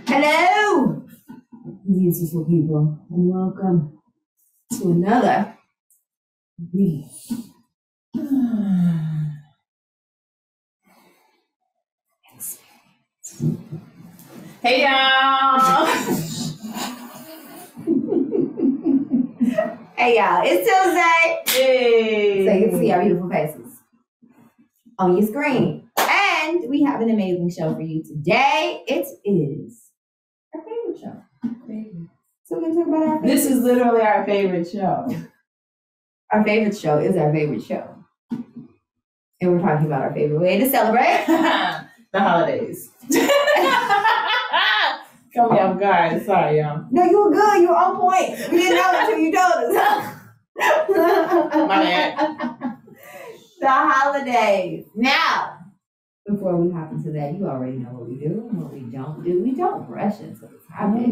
Hello, beautiful people, and welcome to another reading. Hey y'all! Hey y'all, it's Tuesday. Hey! So you can see our beautiful faces on your screen. And we have an amazing show for you today. It is our favorite show. So we're going to talk about our favorite. This is literally our favorite show. Our favorite show is our favorite show. And we're talking about our favorite way to celebrate the holidays. Caught me off guard. Sorry, y'all. No, you were good. You were on point. We didn't know until you told us. My bad. The holidays. Now, before we hop into that, you already know what we do and what we don't do. We don't rush into the topic.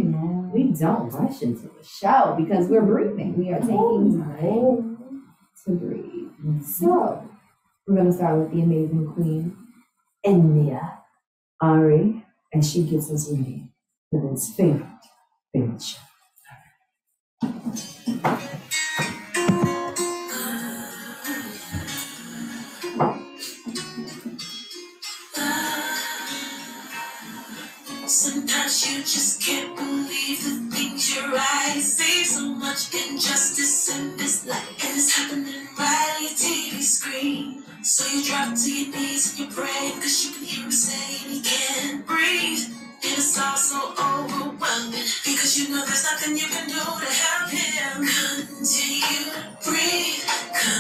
We don't rush into the show because we're breathing. We are taking time to breathe. So, we're going to start with the amazing queen, Enya Ari, and she gets us ready for this favorite show. Sometimes you just can't believe the things your eyes see. So much injustice in this life, and it's happening right on your TV screen. So you drop to your knees and you pray, cause you can hear him saying he can't breathe. And it's all so overwhelming, because you know there's nothing you can do to help him. Continue to breathe,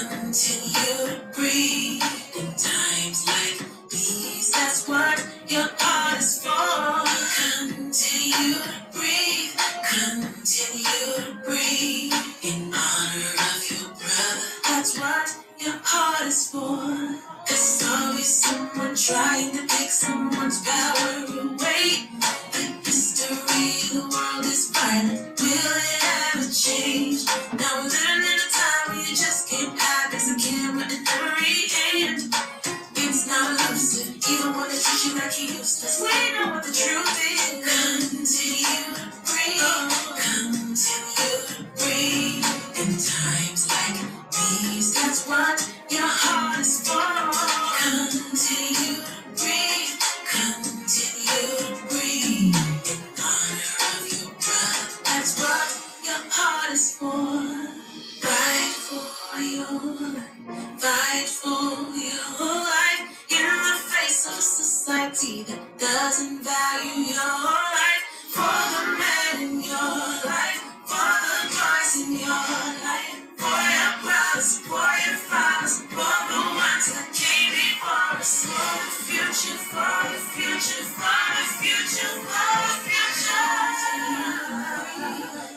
continue to breathe. In times like these, that's what your heart is for. Continue to breathe, continue to breathe. In honor of your brother, that's what your heart is for. There's always someone trying to take someone's power away. The history of the world is violent. Will it ever change? Now we're living in a time where you just can't hide. There's a camera in every hand. It's not elusive, even when they treat you like you useless. We know what the truth is. Continue to breathe, continue to breathe. In times like these, that's what your heart is for. Continue to breathe, continue to breathe. In honor of your brother, that's what your heart is for. Fight for your life, fight for your life. In the face of a society that doesn't value your life. For the man in your life, for the boys in your life, for your brothers, for your fathers, for the ones that came before us. For the future, for the future, for the future, for the future.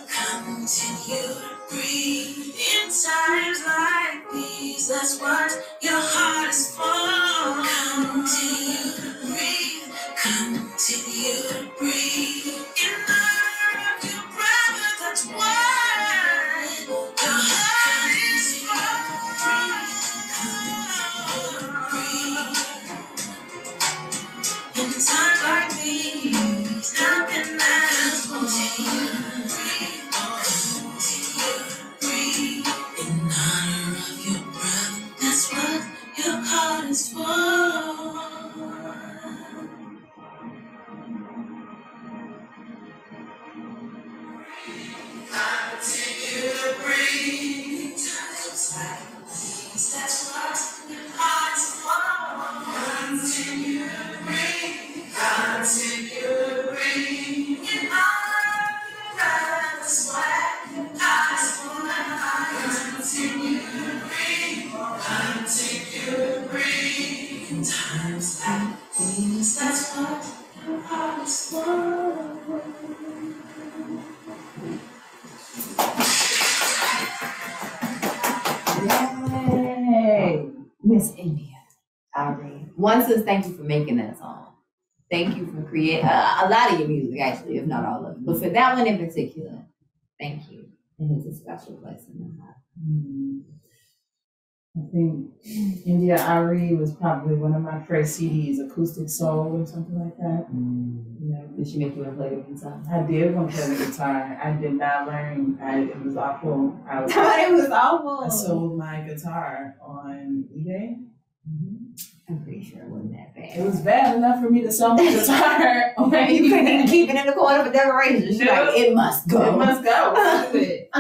Continue to breathe. In times like these, that's what your heart is for. Continue to breathe, continue to breathe. In honor of your brother, that's what your heart is for. In times like these, nothing matters. Continue to breathe, continue to breathe. In honor of your brother, that's what your heart is for. Continue to breathe. Times like these, that's what your heart is for. Continue to breathe. Continue to breathe. In honor of your brother, that's what your heart is for. Continue to breathe. Continue to breathe. In times like these, that's what your heart is for. Yay! Miss Enya Ari. One says thank you for making that song. Thank you for creating a lot of your music, actually, if not all of it. But for that one in particular, thank you. And it's a special place in my heart. I think India Ari was probably one of my first CDs, Acoustic Soul or something like that. Yeah. Did she make you want to play the guitar? I did want to play the guitar. I did not learn. It was awful. I thought it was awful. I sold my guitar on eBay. I'm pretty sure it wasn't that bad. It was bad enough for me to sell my guitar. Okay, you couldn't even keep it in the corner for decoration. She's like, it must go. It must go. Do it.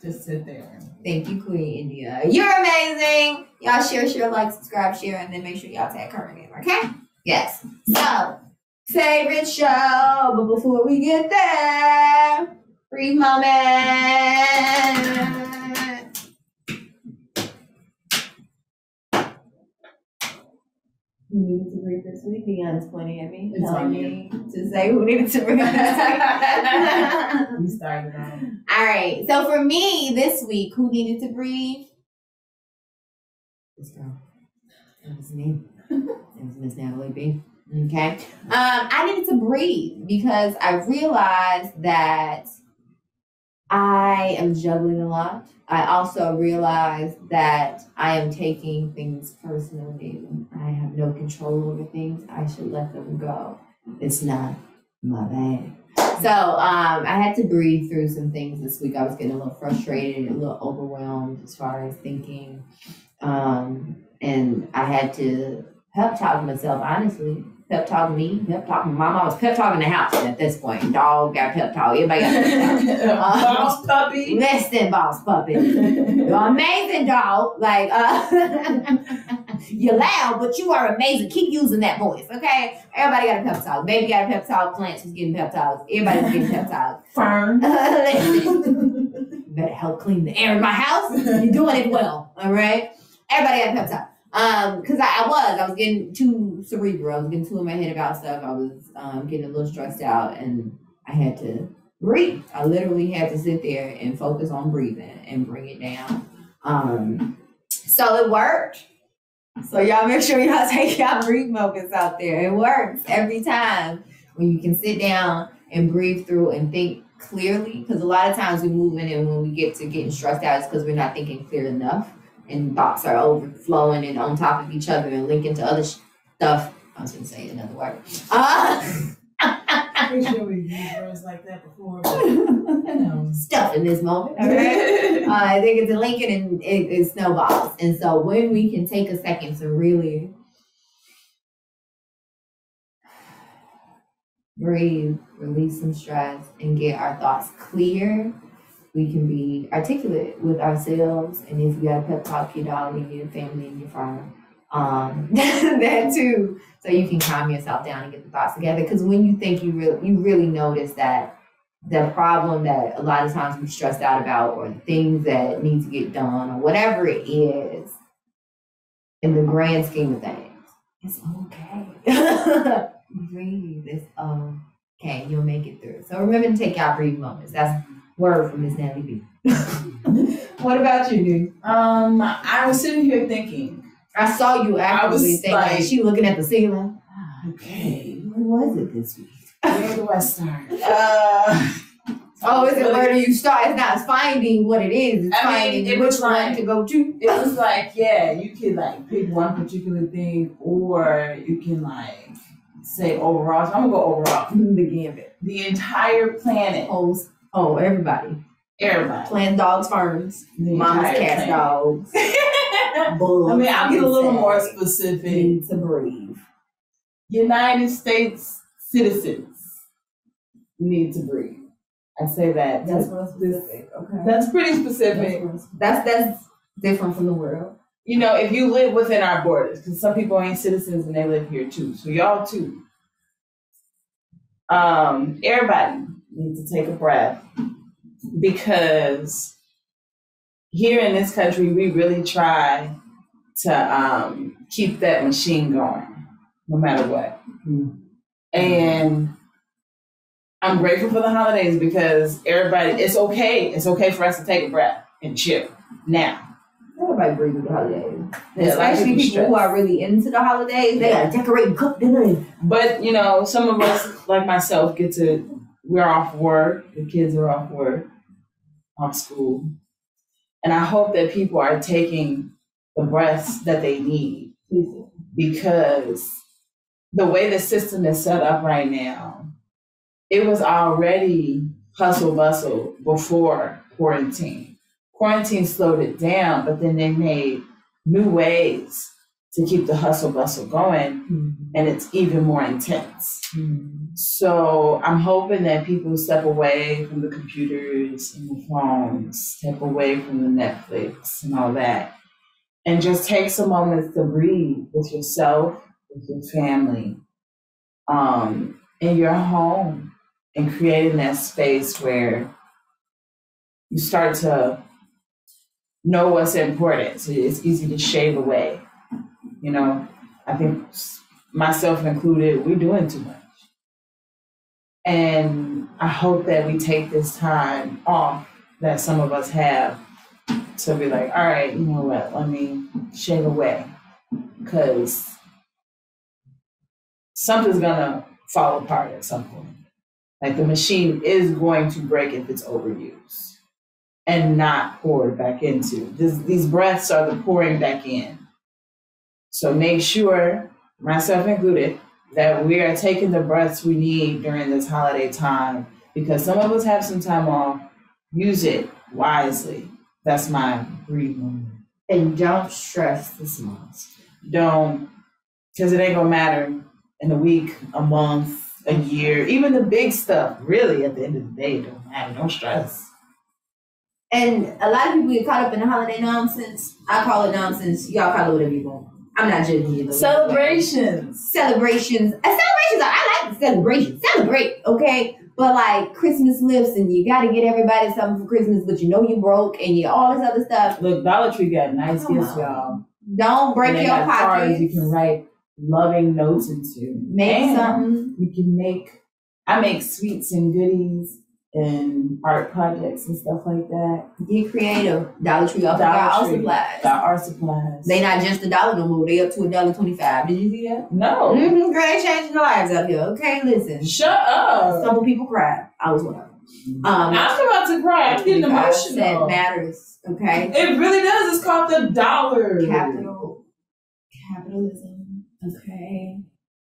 Just sit there. Thank you, Queen India. You're amazing. Y'all share, like, subscribe, share, and then make sure y'all tag her in, okay? Yes. So, favorite show, but before we get there, brief moment. Who needed to breathe this week? Dion's pointing at me, It's telling on me to say who needed to breathe this week. You started on. All right. So for me this week, who needed to breathe? This girl. That was me. It was Miss Natalie B. Okay. I needed to breathe because I realized that I am juggling a lot. I also realized that I am taking things personally. I have no control over things. I should let them go. It's not my bag. So I had to breathe through some things this week. I was getting a little frustrated, a little overwhelmed as far as thinking. And I had to pep talk myself, honestly. Pep talk me, pep talk my mom. I was pep talking the house at this point. Dog got pep talk. Everybody got pep talk. Boss puppy. Less than boss puppy. You're amazing, dog. Like, you're loud, but you are amazing. Keep using that voice, okay? Everybody got a pep talk. Baby got a pep talk. Plants was getting pep talks. Everybody's getting pep talks. Fern. Listen, you better help clean the air in my house. You're doing it well, all right? Everybody got a pep talk. Because I was getting too cerebral. I was getting too in my head about stuff. I was getting a little stressed out, and I had to breathe. I literally had to sit there and focus on breathing and bring it down. So it worked. So y'all make sure y'all take y'all breathe moments out there. It works every time when you can sit down and breathe through and think clearly. Because a lot of times we move in, and when we get to getting stressed out, it's because we're not thinking clear enough. And thoughts are overflowing and on top of each other and linking to other stuff. I was going to say another word. Pretty sure we've used words like that before. But, stuff in this moment. All right? I think it's a linking and it snowballs. And so when we can take a second to really breathe, release some stress, and get our thoughts clear, we can be articulate with ourselves, and if you got a pep talk, your dog and your family and your friend, that too, so you can calm yourself down and get the thoughts together. Because when you think you really notice that the problem that a lot of times we're stressed out about, or the things that need to get done, or whatever it is, in the grand scheme of things, it's okay. Breathe. It's okay. You'll make it through. So remember to take y'all breathe moments. That's word from Miss Natalie B. What about you, dude? I was sitting here thinking. I saw you actively thinking. Like, she looking at the ceiling. Okay, What was it this week? where do I start? Oh, is it where do you start? It's not finding what it is. It's finding it which was one like, to go to. It was like, yeah, you can like pick one particular thing, or you can like say overall. So I'm gonna go overall. The gambit. The entire planet. Oh, everybody. Everybody. Plants, dogs, ferns. The Mama's entire cats, planet. dogs. I mean, I'll get a little more specific. Need to breathe. United States citizens need to breathe. I say that. That's real specific. Okay. That's pretty specific. That's different from the world. You know, if you live within our borders, because some people ain't citizens and they live here too. So y'all too. Everybody needs to take a breath, because here in this country, we really try to keep that machine going, no matter what. Mm-hmm. And I'm grateful for the holidays, because everybody, it's okay for us to take a breath and chill now. Everybody breathe with the holidays. Yeah, especially people who are really into the holidays. They gotta decorate and cook dinner. But, you know, some of us, like myself, we're off work. The kids are off work, off school. And I hope that people are taking the breaths that they need, because the way the system is set up right now, it was already hustle bustle before quarantine. Quarantine slowed it down, but then they made new ways to keep the hustle bustle going, and it's even more intense. So I'm hoping that people step away from the computers and the phones, step away from the Netflix and all that, and just take some moments to breathe with yourself, with your family, in your home, and creating that space where you start to know what's important. So it's easy to shave away. You know, I think myself included, we're doing too much. And I hope that we take this time off that some of us have to be like, all right, you know what, let me shave away. Because something's gonna fall apart at some point. Like the machine is going to break if it's overused and not poured back into. These breaths are the pouring back in. So make sure, myself included, that we are taking the breaths we need during this holiday time, because some of us have some time off. Use it wisely. That's my breathing. And don't stress the small stuff. Don't, because it ain't gonna matter in a week, a month, a year. Even the big stuff, really, at the end of the day, don't matter. Don't stress. And a lot of people get caught up in the holiday nonsense. I call it nonsense. Y'all call it whatever you want. I'm not judging you. Celebrations. Celebrations. I like the celebrations. Celebrate, okay? But like Christmas lists, and you got to get everybody something for Christmas, but you know you broke, and all this other stuff. Look, Dollar Tree got nice gifts, y'all. Don't break your pockets. You can write loving notes into. Make something. You can I make sweets and goodies and art projects and stuff like that. Get creative. Dollar Tree also got art supplies. Got art supplies. They not just $1 no more. They up to $1.25. Did you see that? No. Girl, they changing the lives out here. Okay, listen. Shut up. Some people cry. I was one of them. I'm about to cry. I'm getting emotional. That matters. Okay. It really does. It's called the dollar. Capitalism. Okay.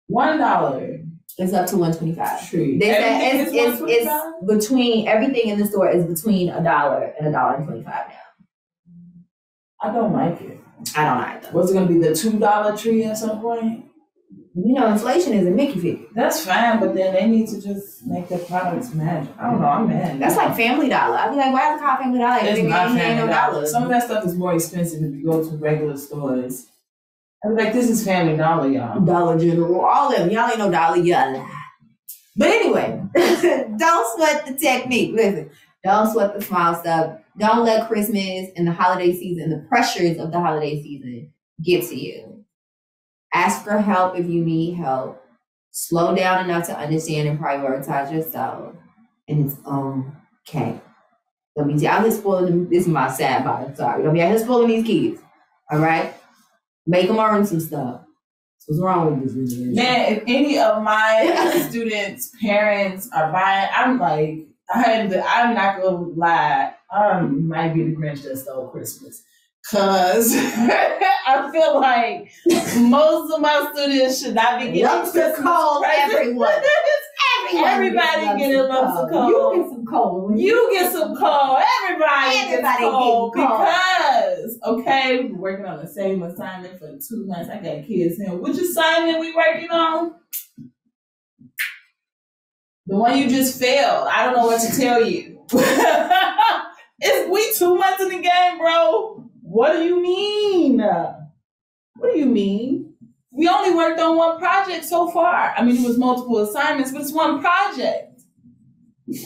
$1. It's up to $1.25. True. They said it's between everything in the store is between $1 and $1.25 now. I don't like it. I don't either. Was it gonna be the $2 tree at some point? You know, inflation is a Mickey figure. That's fine, but then they need to just make their products magic. I don't know. I'm mad. That's like Family Dollar. I'd be like, why is it called Family Dollar? It's not Family Dollar. Some of that stuff is more expensive if you go to regular stores. I'd be like, this is Family Dollar, y'all. Dollar General, all of them. Y'all ain't no dollar, y'all. But anyway, don't sweat the technique. Listen, don't sweat the small stuff. Don't let Christmas and the holiday season, the pressures of the holiday season, get to you. Ask for help if you need help. Slow down enough to understand and prioritize yourself. And it's okay. Don't be out here spoiling them. This is my sad part. I'm sorry. Don't be out here spoiling these kids. All right? Make them earn some stuff. What's wrong with this? Man, if any of my students' parents are buying, I'm like, I'm not gonna lie. Might be the Grinch that stole Christmas. Cause I feel like most of my students should not be getting lumps of coal. Everyone. Everybody getting lumps of coal. You get some coal. You get some coal. Everybody gets coal. Because, okay, we're working on the same assignment for 2 months. I got kids saying, which assignment we working on? The one you just failed. I don't know what to tell you. We 2 months in the game, bro. What do you mean? What do you mean? We only worked on one project so far. I mean, it was multiple assignments, but it's one project.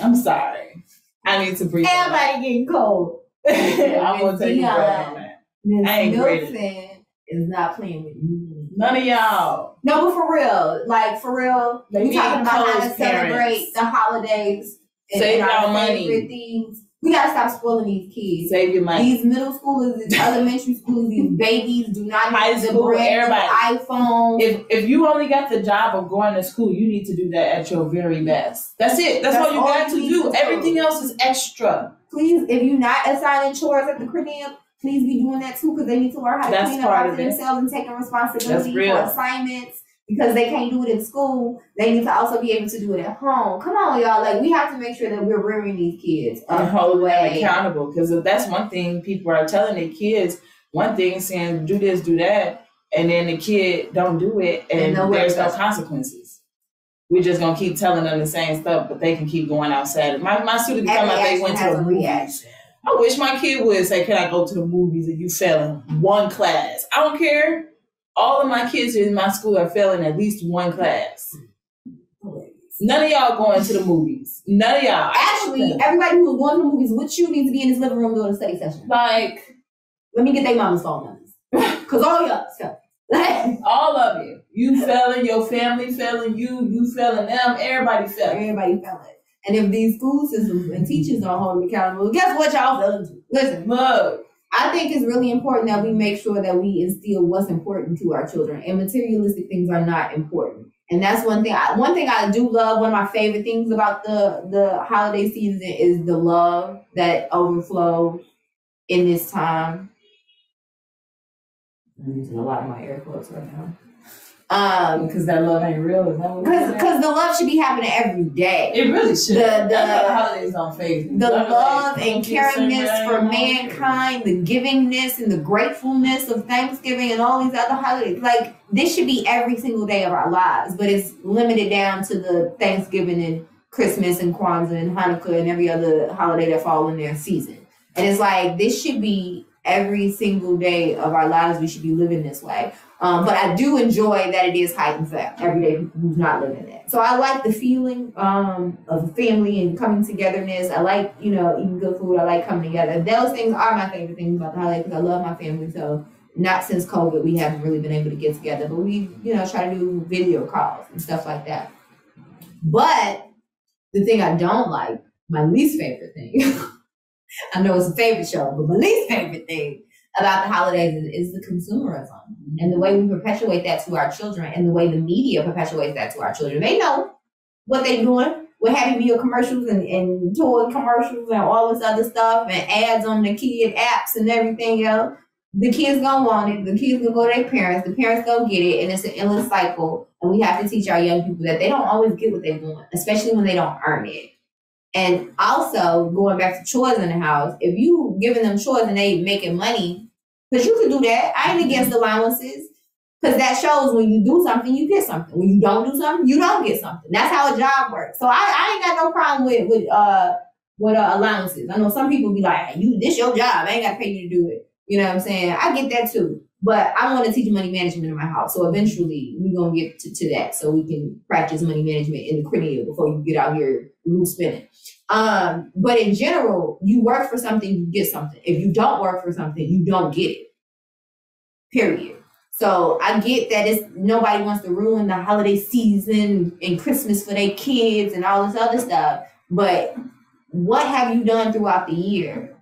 I'm sorry. I need to breathe. Everybody getting cold. I'm going to take a break on that. Miss Milton is not playing with you. None of y'all. No, but for real. Like, for real. We talking about how to parents. celebrate the holidays. Save y'all money. Favorite things. We gotta stop spoiling these kids. Save your money. These middle schoolers, these elementary schoolers, these babies do not High need the school, brand new everybody. iPhone. If you only got the job of going to school, you need to do that at your very best. That's it. That's all you got to do. Everything else is extra. Please, if you're not assigning chores at the crib, please be doing that too, because they need to learn how to clean up after themselves and taking responsibility for assignments. Because they can't do it in school, they need to also be able to do it at home. Come on, y'all. Like, we have to make sure that we're rearing these kids and holding them accountable. Because that's one thing people are telling their kids. One thing saying, do this, do that. And then the kid don't do it, and there's no consequences. We're just going to keep telling them the same stuff, but they can keep going outside. My students come out, they went to the movies. I wish my kid would say, can I go to the movies and you fail in one class? I don't care. All of my kids in my school are failing at least one class. None of y'all going to the movies. None of y'all. Actually, everybody who's going to the movies with you needs to be in this living room doing a study session. Like, let me get their mama's phone numbers. Because all y'all failing. All of you. You failing, your family failing, you failing them, everybody failing. Everybody failing. And if these school systems and teachers don't hold them accountable, guess what y'all failing to? Listen, look. I think it's really important that we make sure that we instill what's important to our children, and materialistic things are not important. And that's one thing. One thing I do love. One of my favorite things about the holiday season is the love that overflows in this time. I'm using a lot of my air quotes right now. Because that love ain't real. Is that what? Because the love should be happening every day. It really should. The holidays on Facebook. The love and caringness for mankind, the givingness and the gratefulness of Thanksgiving and all these other holidays. Like, this should be every single day of our lives, but it's limited down to the Thanksgiving and Christmas and Kwanzaa and Hanukkah and every other holiday that fall in their season. And it's like, this should be every single day of our lives. We should be living this way. But I do enjoy that it is heightened for everyday people who's not living that. So I like the feeling of family and coming togetherness. I like, eating good food. I like coming together. Those things are my favorite things about the holiday because I love my family. So not since COVID, we haven't really been able to get together. But we, try to do video calls and stuff like that. But the thing I don't like, my least favorite thing, I know it's a favorite show, but my least favorite thing about the holidays is the consumerism and the way we perpetuate that to our children and the way the media perpetuates that to our children. They know what they're doing with Happy Meal commercials and toy commercials and all this other stuff and ads on the kid apps and everything else. The kids gonna want it. The kids gonna go to their parents. The parents gonna get it, and it's an endless cycle. And we have to teach our young people that they don't always get what they want, especially when they don't earn it. And also, going back to chores in the house, if you giving them chores and they making money, because you can do that. I ain't against allowances, because that shows when you do something, you get something. When you don't do something, you don't get something. That's how a job works. So I ain't got no problem with allowances. I know some people be like, this your job. I ain't got to pay you to do it. You know what I'm saying? I get that too. But I want to teach money management in my house. So eventually we're going to get to that so we can practice money management in the crib before you get out here loose spinning. But in general, you work for something, you get something. If you don't work for something, you don't get it. Period. So I get that nobody wants to ruin the holiday season and Christmas for their kids and all this other stuff. But what have you done throughout the year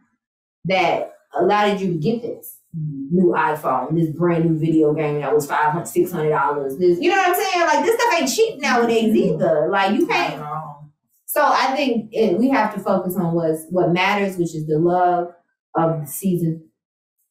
that allowed you to get this new iPhone, this brand new video game that was $500, $600? This, you know what I'm saying? Like, this stuff ain't cheap nowadays either. Like, you can't. So I think we have to focus on what matters, which is the love of the season,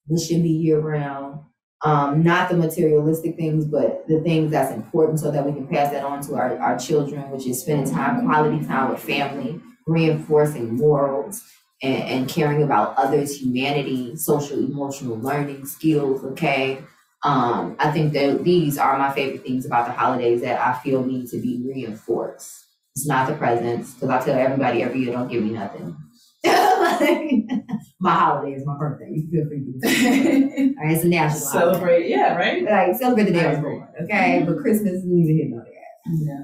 which should be year round. Not the materialistic things, but the things that's important so that we can pass that on to our children, which is spending quality time with family, reinforcing morals, and caring about others' humanity, social, emotional learning skills, okay? I think that these are my favorite things about the holidays that I feel need to be reinforced. It's not the presents, because I tell everybody every year, don't give me nothing. My holiday is my birthday. You feel free to do it. All right, it's a national celebrate, holiday. Yeah, right? Like, celebrate the day I was born, okay? But Christmas is neither here nor there.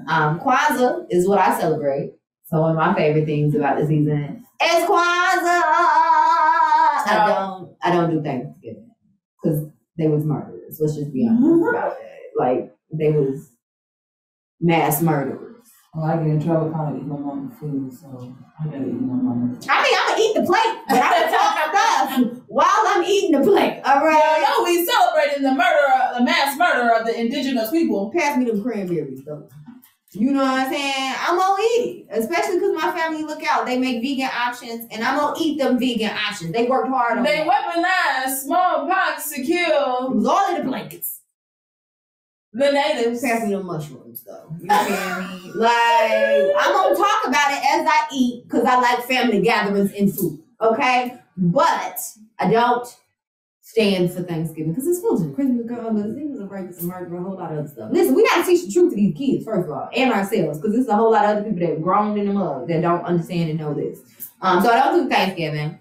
Yeah. Kwanzaa is what I celebrate. So one of my favorite things about the season is Kwanzaa. I don't do Thanksgiving because they was murderers. Let's just be honest about that. Like, they was mass murderers. Well, I get in trouble if I don't eat my mama's food, so I gotta eat my mama's. I mean, I'm gonna eat the plate, but I'm gonna talk stuff while I'm eating the plate. All right. No, we celebrating the mass murder of the indigenous people. Pass me them cranberries, though. You know what I'm saying? I'm gonna eat it, especially because my family look out. They make vegan options, and I'm gonna eat them vegan options. They worked hard on They that. weaponized smallpox to kill It was all in the blankets. the natives. Pass me them mushrooms, though. You feel me? Like, I'm gonna talk about it as I eat, because I like family gatherings and food. Okay? But I don't stand for Thanksgiving because it's full of Christmas gone, but things are breaking some murder, a whole lot of other stuff. Listen, we gotta teach the truth to these kids, first of all, and ourselves, because there's a whole lot of other people that are grown in the mug that don't understand and know this. So I don't do Thanksgiving.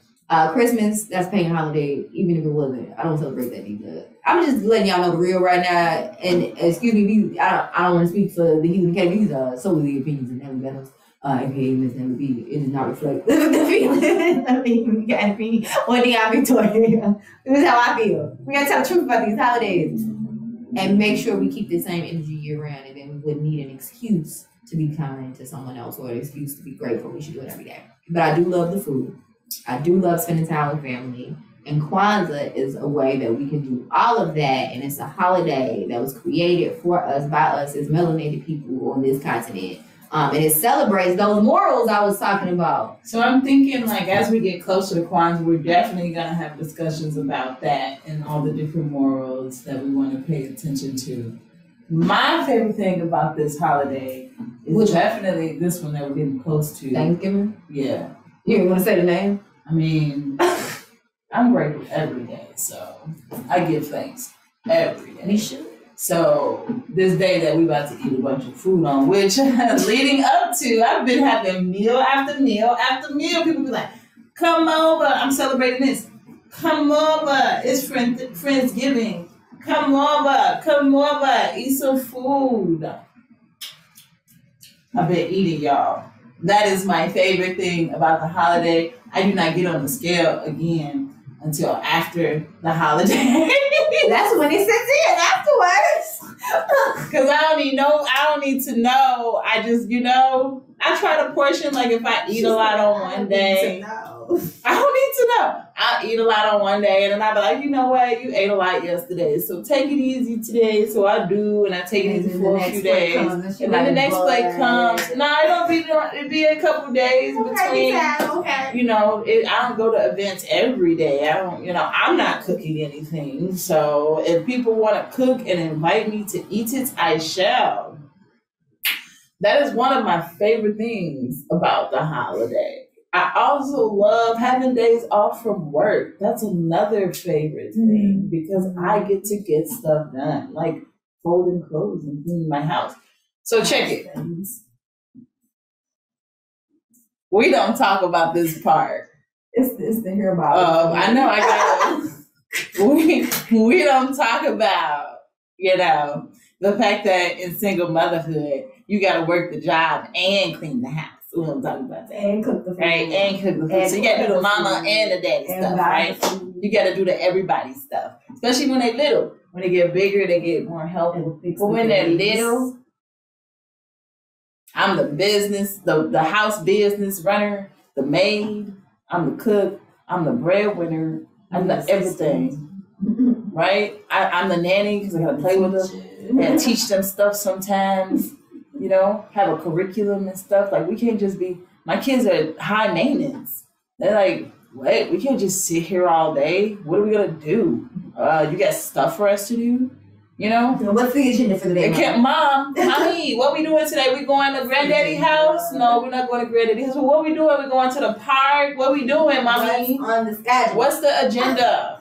Christmas, that's paying holiday, even if it wasn't. I don't celebrate that either. I'm just letting y'all know the real right now. And excuse me, I don't want to speak for the Heathen Academy. These are solely the opinions of Nelly Meadows, aka Miss Nelly B. It does not reflect the feelings of the Heathen Academy or the Victoria. This is how I feel. We gotta tell the truth about these holidays and make sure we keep the same energy year round, and then we wouldn't need an excuse to be kind to someone else or an excuse to be grateful. We should do it every day. But I do love the food. I do love spending time with family. And Kwanzaa is a way that we can do all of that. And it's a holiday that was created for us, by us as melanated people on this continent. And it celebrates those morals I was talking about. So I'm thinking, like, as we get closer to Kwanzaa, we're definitely going to have discussions about that and all the different morals that we want to pay attention to. My favorite thing about this holiday is definitely this one that we're getting close to. Thanksgiving? Yeah. You didn't want to say the name? I mean, I'm grateful every day, so I give thanks every day. We should. So this day that we about to eat a bunch of food on, which leading up to, I've been having meal after meal after meal. People be like, come over, I'm celebrating this. Come over, it's Friendsgiving. Come over, eat some food. I've been eating, y'all. That is my favorite thing about the holiday. I do not get on the scale again until after the holiday. That's when it sets in afterwards. Because I don't need to know. I just, I try to portion, like if I eat a lot on one day. I don't need to know. I'll eat a lot on one day and then I'll be like, you know what? You ate a lot yesterday. So take it easy today. So I do, and I take it easy for a few days. And then the next plate comes. No, it'll be a couple days between. Okay. I don't go to events every day. I'm not cooking anything. So if people want to cook and invite me to eat it, I shall. That is one of my favorite things about the holiday. I also love having days off from work. That's another favorite thing because I get to get stuff done, like folding clothes and cleaning my house. So check it. We don't talk about this part. It's the hear about. I know. I got it. We don't talk about, the fact that in single motherhood, you got to work the job and clean the house. We don't talk about that. And cook the food. Right? And cook the food. So you got to do the mama and the daddy stuff, right? You got to do the everybody stuff. Especially when they're little. When they get bigger, they get more helpful. But when they're little, I'm the business, the house business runner, the maid, I'm the cook, I'm the breadwinner, I'm the everything. Right? I'm the nanny because I got to play with them and teach them stuff sometimes. Have a curriculum and stuff. Like, we can't just be, my kids are high maintenance. They're like, wait, we can't just sit here all day. What are we going to do? You got stuff for us to do? What's the agenda for the day? Mommy, what we doing today? We going to granddaddy's house? No, we're not going to granddaddy's house. What we doing? We going to the park? What we doing, mommy? What's on the schedule? What's the agenda?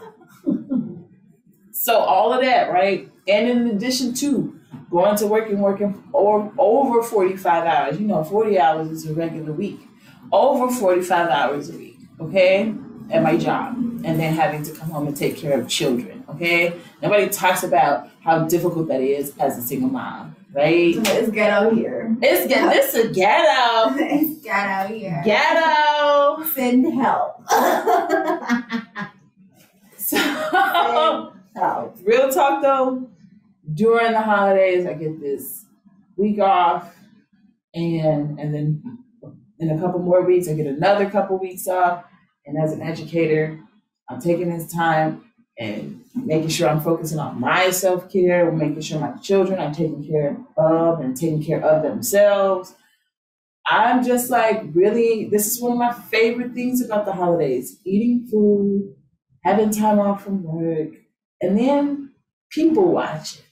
So all of that, right? And in addition to going to work and working over 45 hours. 40 hours is a regular week. Over 45 hours a week, okay? At my job. And then having to come home and take care of children, okay? Nobody talks about how difficult that is as a single mom, right? It's ghetto here. It's a ghetto. It's ghetto here. Ghetto. Send help. So, real talk though, during the holidays, I get this week off. and then in a couple more weeks, I get another couple weeks off. And as an educator, I'm taking this time and making sure I'm focusing on my self-care, making sure my children are taken care of and taking care of themselves. I'm just like, really, this is one of my favorite things about the holidays: eating food, having time off from work, and then people watching.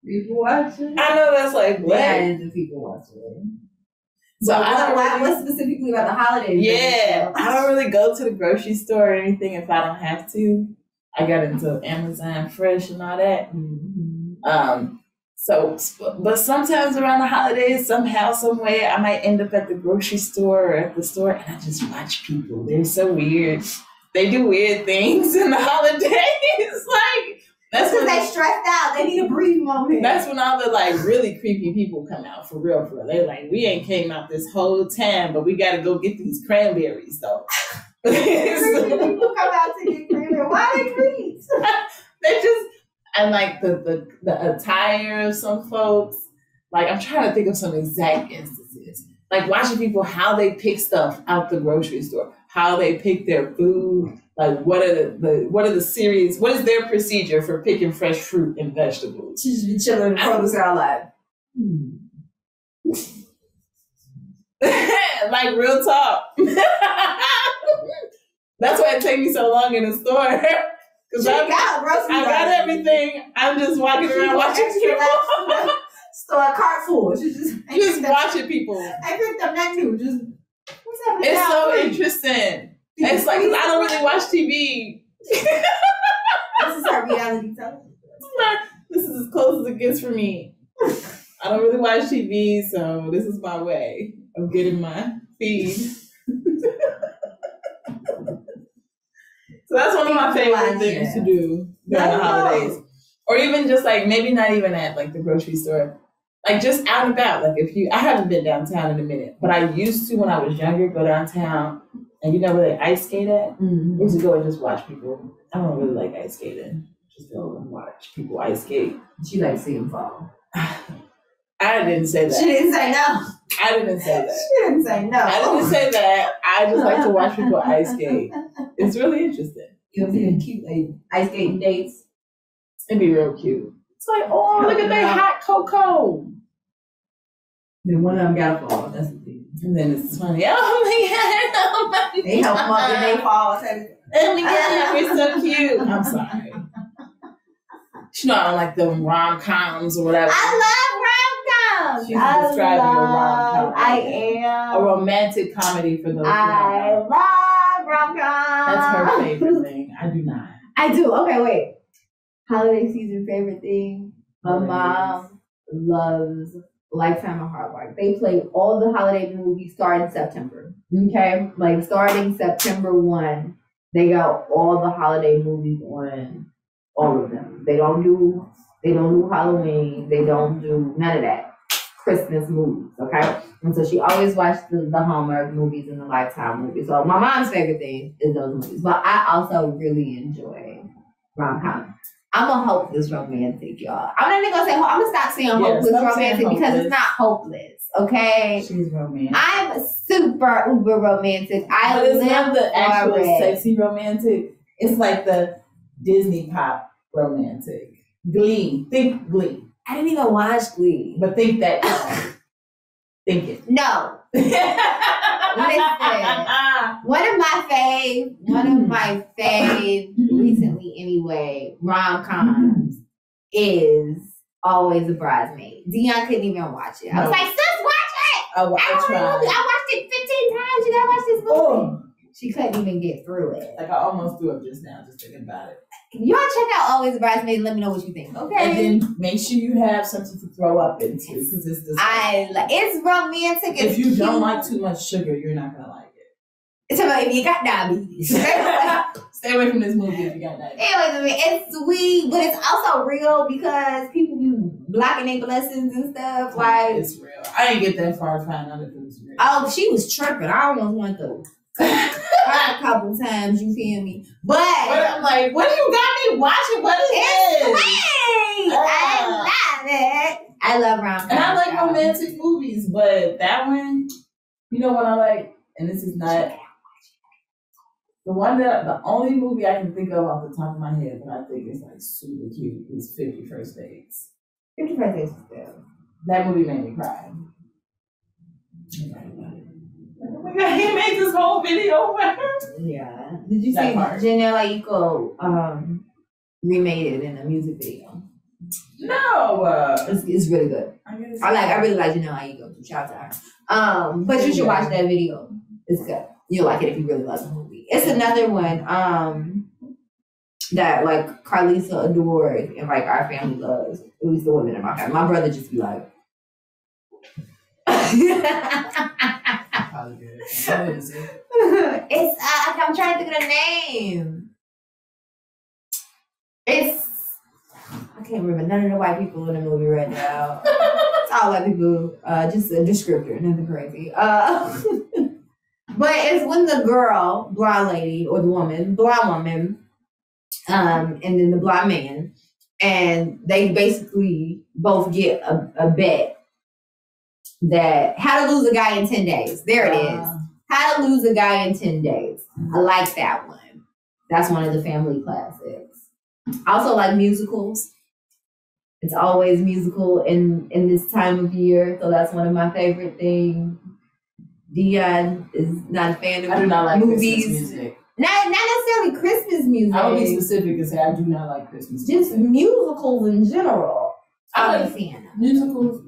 People watching? I know that's like, what? Yeah, into people watching. So what specifically about the holidays? Yeah, I don't really go to the grocery store or anything if I don't have to. I got into Amazon Fresh and all that. Mm-hmm. But sometimes around the holidays, somehow, some way, I might end up at the grocery store or at the store, and I just watch people. They're so weird. They do weird things in the holidays. Like, that's because when they stressed out. They need a breathe moment. That's when all the like really creepy people come out, for real, for real. They're like, we ain't came out this whole time, but we got to go get these cranberries though. Creepy people come out to get cranberries. Why are they creeps? They just, and like the attire of some folks. Like, I'm trying to think of some exact instances. Like watching people, how they pick stuff out the grocery store, how they pick their food. Like, what are the series? What is their procedure for picking fresh fruit and vegetables? She just be chilling in the produce aisle like, like real talk. That's why it takes me so long in the store. Because I got everything. I'm just walking around watching people. Store cart full. She just watching people. I picked up menu. Just what's happening? It's so interesting. It's like, 'cause I don't really watch TV. This is our reality television. This is as close as it gets for me. I don't really watch TV, so this is my way of getting my feed. So that's one of my favorite things to do during the holidays. Or even just like, maybe not even at like the grocery store. Like just out and about. Like I haven't been downtown in a minute, but I used to when I was younger go downtown. And you know where they ice skate at? Mm-hmm. I used to go and just watch people. I don't really like ice skating. Just go and watch people ice skate. She likes seeing them fall. I didn't say that. She didn't say no. I didn't say that. She didn't say no. I didn't say that. I just like to watch people ice skate. It's really interesting. You'll see cute like ice skating dates. It'd be real cute. It's like, oh, look at that hot cocoa. Then one of them gotta fall. That's the thing. And then it's funny. Oh my god! Oh my god! They help them up and they fall. Oh my god! We're so cute. I'm sorry. You know I don't like them rom-coms or whatever. I love rom-coms. She's describing a rom-com. I am a romantic comedy for those. I love rom-coms. That's her favorite thing. I do not. I do. Okay, wait. Holiday season favorite thing. My mom loves Lifetime of Hallmark. They play all the holiday movies starting September. Okay? Like starting September 1, they got all the holiday movies on, all of them. They don't do Halloween. They don't do none of that. Christmas movies, okay? And so she always watched the Hallmark movies and the Lifetime movies. So my mom's favorite thing is those movies. But I also really enjoy rom-com. I'm a hopeless romantic, y'all. I'm not even gonna say I'm gonna stop saying hopeless romantic because it's not hopeless, okay? She's romantic. I'm super uber romantic. But it's not the actual sexy romantic. It's like the Disney pop romantic. Glee. Think Glee. I didn't even watch Glee. But think that. Think it. No. Listen. One of my fave recently anyway, rom-coms is Always a Bridesmaid. Dion couldn't even watch it. I was like, sis, watch it! I watched it 15 times. You gotta watch this movie. Oh. She couldn't even get through it. Like I almost threw up just now, just thinking about it. Y'all check out Always a Bridesmaid and let me know what you think, okay? And then make sure you have something to throw up into because it's this. It's romantic. If you don't like too much sugar, you're not gonna like it. It's about if you got diabetes. Stay away from this movie if you got diabetes. Anyways, it's sweet, but it's also real because people be blocking their blessings and stuff. Like it's real. I didn't get that far to find out if it was real. Oh, she was tripping. I almost went to a couple times. You feel me? But I'm like, what do you got me watching? What is this? Sweet. I love it. what? I love rom-coms. And I like romantic movies, but that one, you know what I like? And this is not the only movie I can think of off the top of my head that I think is like super cute is 50 First Dates. 50 First Dates is good. That movie made me cry. Oh my God, he made this whole video for her. Yeah. Did you That see part. Janelle Aiko remade it in a music video? No. It's really good. I really like Janelle Aiko. So shout out to her. But you should watch that video. It's good. You'll like it if you really love the movie. It's another one that like Carlisa adored and like our family loves. At least the women in my family. My brother just be like. Probably good. What is it? It's I'm trying to think of the name. It's I can't remember none of the white people in the movie right now. It's all white people. Just a descriptor, nothing crazy. But it's when the girl, blonde lady, or the woman, blonde woman, and then the blonde man, and they basically both get a bet that how to lose a guy in 10 days. There it is. How to lose a guy in 10 days. I like that one. That's one of the family classics. I also like musicals. It's always musical in this time of year, so that's one of my favorite things. Dion is not a fan of I do not like movies. Christmas music. Not necessarily Christmas music. I will be specific and say I do not like Christmas Just music. musicals in general. I'm I a fan of. Musicals.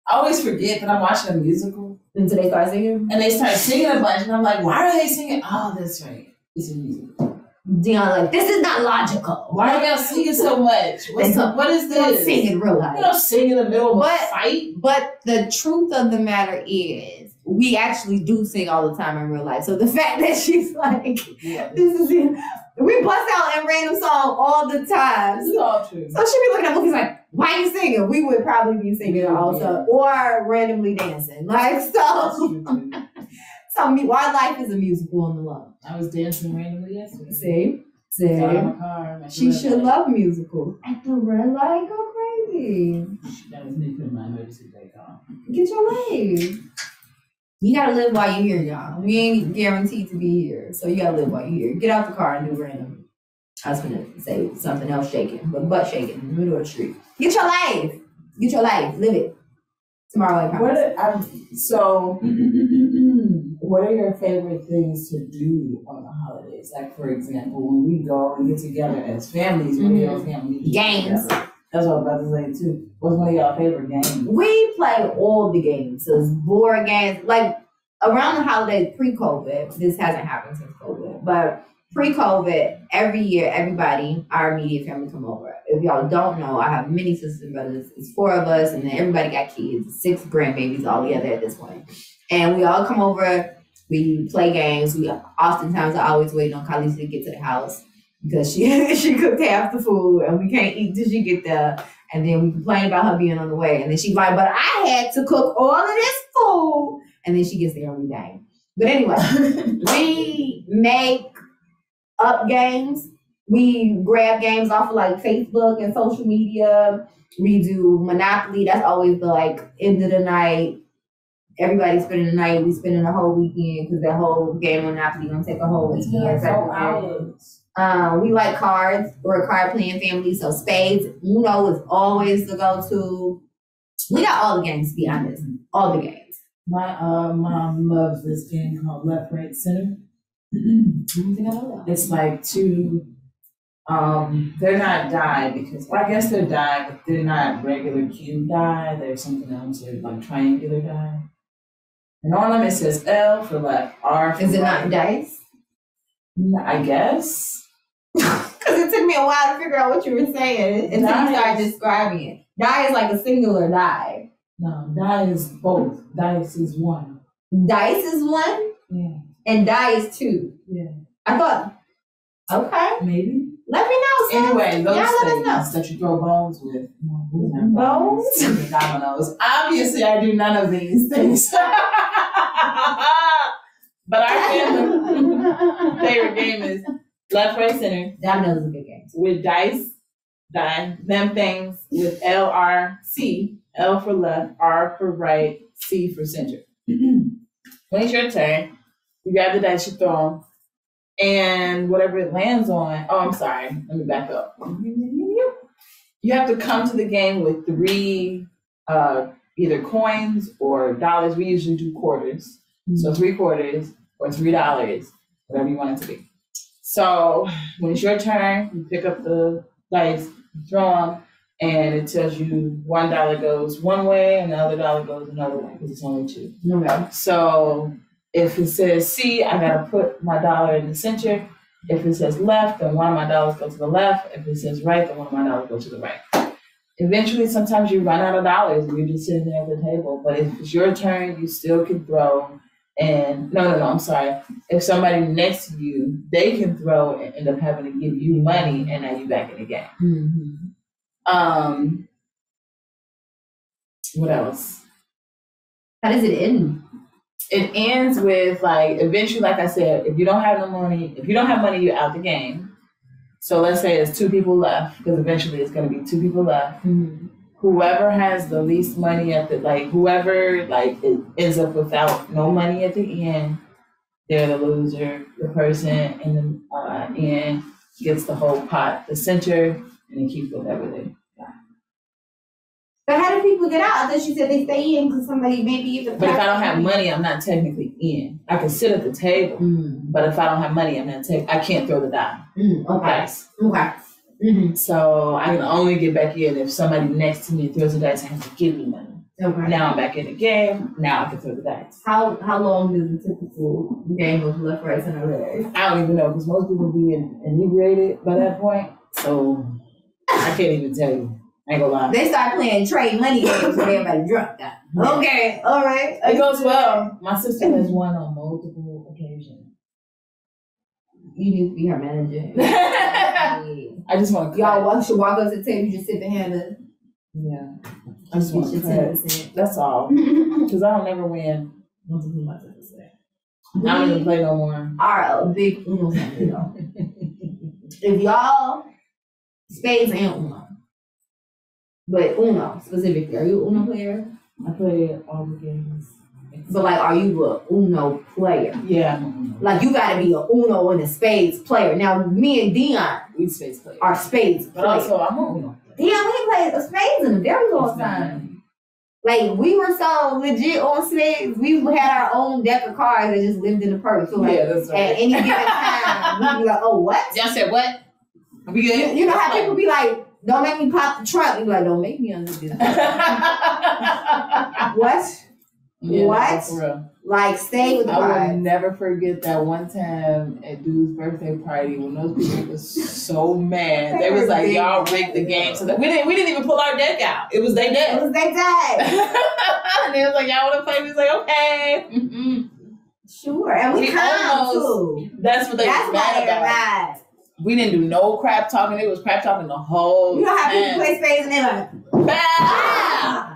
I always forget that I'm watching a musical. Until they start singing? And they start singing a bunch, and I'm like, why are they singing? Oh, that's right. It's a musical. Dion like, this is not logical. Why are y'all singing so much? What is They don't this? sing in real life. You don't sing in the middle of a fight. But the truth of the matter is, we actually do sing all the time in real life. So the fact that she's like, Yeah. this is it. We bust out a random song all the time. This is all true. So she be looking at movies like, why are you singing? We would probably be singing also, or randomly dancing. Like, so our life is a musical on the low. I was dancing randomly yesterday. See? Got out of my car, like, She red should light. love musicals. At the red light, go crazy. That was me putting my emergency brake on. Get your life. You gotta live while you're here, y'all. We ain't guaranteed to be here, so you gotta live while you're here. Get out the car and do random. I was gonna say something else shaking, but butt shaking in the middle of the street. Get your life. Get your life. Live it. Tomorrow, I promise. What are your favorite things to do on the holidays? Like, for example, when we go and get together as families, when your family get Games. together. That's what I was about to say too. What's one of y'all favorite games? We play all the games. So it's board games. Like around the holidays pre-COVID, this hasn't happened since COVID, but pre-COVID, every year, everybody, our immediate family come over. If y'all don't know, I have many sisters and brothers. It's 4 of us, and then everybody got kids, 6 grandbabies all together at this point. And we all come over, we play games. We oftentimes are always waiting on Carlisa to get to the house because she cooked half the food and we can't eat till she get there. And then we complain about her being on the way. And then she's like, but I had to cook all of this food. And then she gets there and we dang. But anyway, we make up games. We grab games off of like Facebook and social media. We do Monopoly. That's always the like end of the night. Everybody's spending the night. We spending the whole weekend because that whole game Monopoly gonna take a whole weekend. We like cards. We're a card playing family, so spades, Uno is always the go-to. We got all the games, to be honest. All the games. My mom loves this game called Left, Right, Center. It's like 2. They're not die because, well, I guess they're die, but they're not regular cube die. They're something else. They're like triangular die. And on them it says L for left, R for Is it right. not dice? I guess. Because it took me a while to figure out what you were saying until you started describing it. Die is like a singular die. No, die is both. Dice is 1. Dice is 1? Yeah. And die is 2? Yeah. I thought, okay. Maybe. Let me know, sis. Anyway, those Y'all let us know. things that you throw bones with. Bones? Dominoes. Obviously, I do none of these things. But our family favorite game is Left, Right, Center Dominoes is a good game. with dice die. Them things with LRC, L for left, R for right, C for center. When it's your turn, you grab the dice, you throw them, and whatever it lands on. Oh, I'm sorry. Let me back up. You have to come to the game with 3 either coins or dollars. We usually do quarters. So 3 quarters or $3, whatever you want it to be. So when it's your turn, you pick up the dice, you throw them, and it tells you $1 goes one way and the other dollar goes another way because it's only 2. Okay. So if it says C, I gotta put my dollar in the center. If it says left, then one of my dollars go to the left. If it says right, then one of my dollars go to the right. Eventually, sometimes you run out of dollars and you're just sitting there at the table. But if it's your turn, you still can throw. And no, I'm sorry. If somebody next to you, they can throw and end up having to give you money, and now you back in the game. What else? How does it end? It ends with like eventually, like I said, if you don't have money, you're out the game. So let's say it's 2 people left, because eventually it's going to be 2 people left. Whoever has the least money whoever it ends up without no money at the end, they're the loser. The person in the end gets the whole pot, the center, and they keep whatever they got. But how do people get out? I thought you said they stay in because somebody maybe even. But if I don't have money, I'm not technically in. I can sit at the table, but if I don't have money, I can't throw the die. Okay. Dice. Okay. So I can only get back in if somebody next to me throws the dice and has to give me money. Okay. Now I'm back in the game. Now I can throw the dice. How long does the typical game of left, right, center, left? I don't even know because most people be inebriated by that point. So I can't even tell you. I ain't gonna lie. They start playing trade money games when everybody drunk. Okay, all right. It goes well. My sister has won on multiple occasions. You need to be her manager. I just want to. Y'all should walk up to the table. You just sit behind her. Yeah. I just want to. 10%. That's all. Because I don't never win. I don't even play no more. Are a big Uno family though. If y'all spades and Uno, but Uno specifically, are you an Uno player? I play all the games. So like, are you a Uno player? Yeah. Like you gotta be a Uno and a spades player. Now me and Dion, we spades players. Are spades but players. Also I'm a Uno player. Dion, we played a spades in a very long time. Like we were so legit on spades. We had our own deck of cards that just lived in the purse. So like, that's right. At any given time, we'd be like, "Oh, what?" Y'all said what? We good? You know how people be like, "Don't make me pop the trunk." You be like, "Don't make me undo this." What? Yeah, what? For real. Like, stay with the I will cards. never forget that one time at Dude's birthday party when those people were so mad. They was like, "Y'all rigged the game," so that we didn't even pull our deck out. It was their deck. It was their deck. And they was like, "Y'all want to play?" We was like, "Okay." Sure, and we come too. That's what they was mad about. Mad. We didn't do no crap talking. It was crap talking the whole You know how time. people play spades and they're like, "Bah!"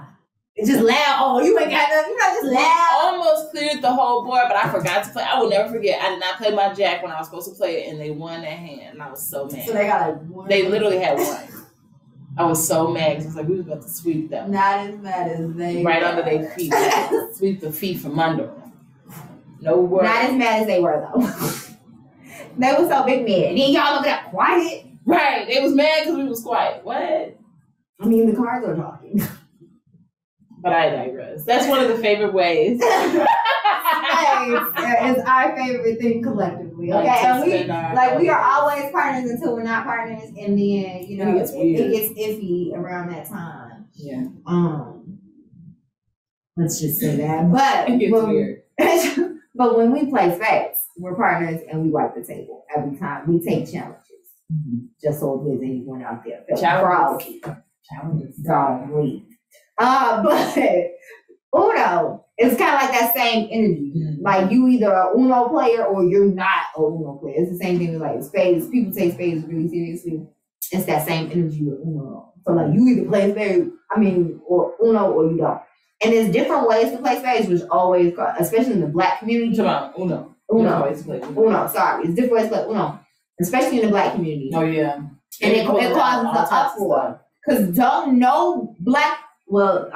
It's just loud. Oh, you ain't got nothing. You know, just loud. Almost cleared the whole board, but I forgot to play. I will never forget. I did not play my jack when I was supposed to play it, and they won that hand, and I was so mad. So they got like one. They literally had one. I was so mad because I was like, we was about to sweep them. Not as mad as they Right were. under their feet. Sweep the feet from under them. No word. Not as mad as they were though. They were so big mad. Then y'all over there quiet. Right. They was mad because we was quiet. What? I mean, the cards are talking. But I digress. That's one of the favorite ways. Spades is our favorite thing collectively. Okay, and we are always partners until we're not partners, and then you know it gets iffy around that time. Yeah. Let's just say that. But it gets weird. But when we play spades, we're partners and we wipe the table every time. We take challenges. Just so if there's anyone out there. Challenges. Golly. But Uno, it's kind of like that same energy. Like you either a Uno player or you're not a Uno player. It's the same thing with like spades. People take spades really seriously. It's that same energy with Uno. So like you either play spades, or Uno or you don't. And there's different ways to play spades, which always, especially in the black community. Come on, Uno. Uno, sorry. It's different ways to play Uno. Especially in the black community. Oh, yeah. And it causes an uproar. Because I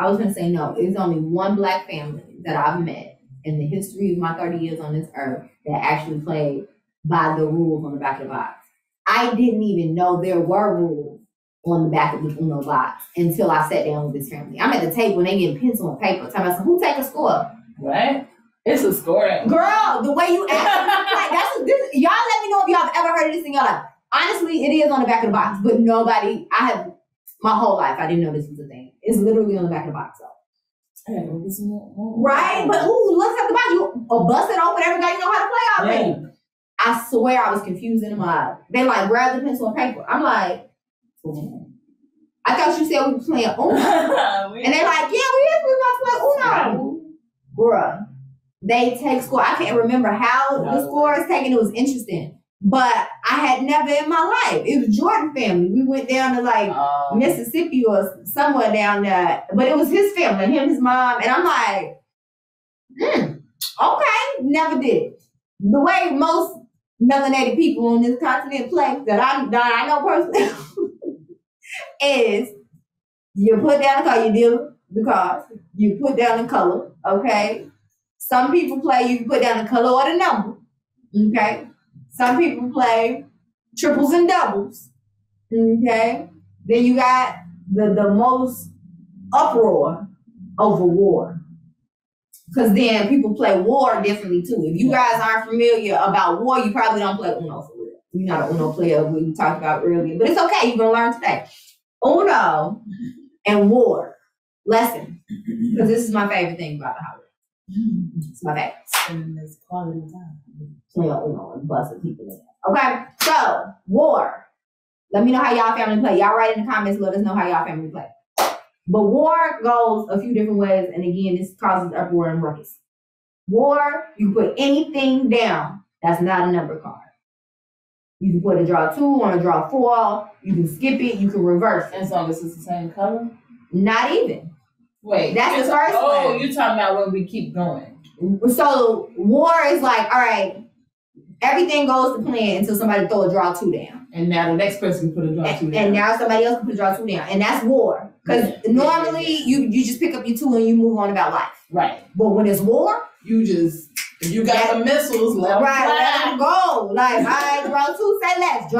was going to say no. It's only one black family that I've met in the history of my 30 years on this earth that actually played by the rules on the back of the box. I didn't even know there were rules on the back of the Uno box until I sat down with this family. I'm at the table and they getting pencil and paper. Talking about, who take a score? What? It's a score. Girl, the way you ask, y'all let me know if y'all have ever heard of this in your life. Honestly, it is on the back of the box, but my whole life, I didn't know this was a thing. It's literally on the back of the box, though. Right? But who looks at the box? You bust it open, everybody know how to play already. Yeah. I swear I was confused in the mind. They like, grab the pencil and paper. I'm like, I thought you said we were playing Uno. And they're like, yeah, we about to play Uno. Bruh. They take score. I can't remember how the score is taken. It was interesting. But I had never in my life. It was Jordan family. We went down to Mississippi or somewhere down there. But it was his family, him, his mom. And I'm like, okay, never did. The way most melanated people on this continent play that I know personally is you put down the card, you deal the cards, you put down the color, okay? Some people play, you can put down the color or the number, okay? Some people play triples and doubles, okay? Then you got the most uproar over war. Because then people play war differently too. If you guys aren't familiar about war, you probably don't play Uno for real. You're not an Uno player, what you talked about earlier. But it's okay, you're going to learn today. Uno and war. Lesson. Because this is my favorite thing about the holiday. It's my favorite. And it's quality time. Playing Uno and busting people in. Okay, so war. Let me know how y'all family play. Y'all write in the comments, let us know how y'all family play. But war goes a few different ways, and again, this causes uproar and ruckus. War, you put anything down that's not a number card. You can put a draw 2 on a draw 4. You can skip it. You can reverse it. As long as it's the same color? Not even. Wait. That's the first one. Oh, you're talking about when we keep going. So war is like, all right, everything goes to plan until somebody throw a draw 2 down. And now the next person can put a draw 2 down. And now somebody else can put a draw 2 down. And that's war. Because normally you just pick up your 2 and you move on about life. Right. But when it's war, if you got the missiles, let them go. Like, I draw 2, say less.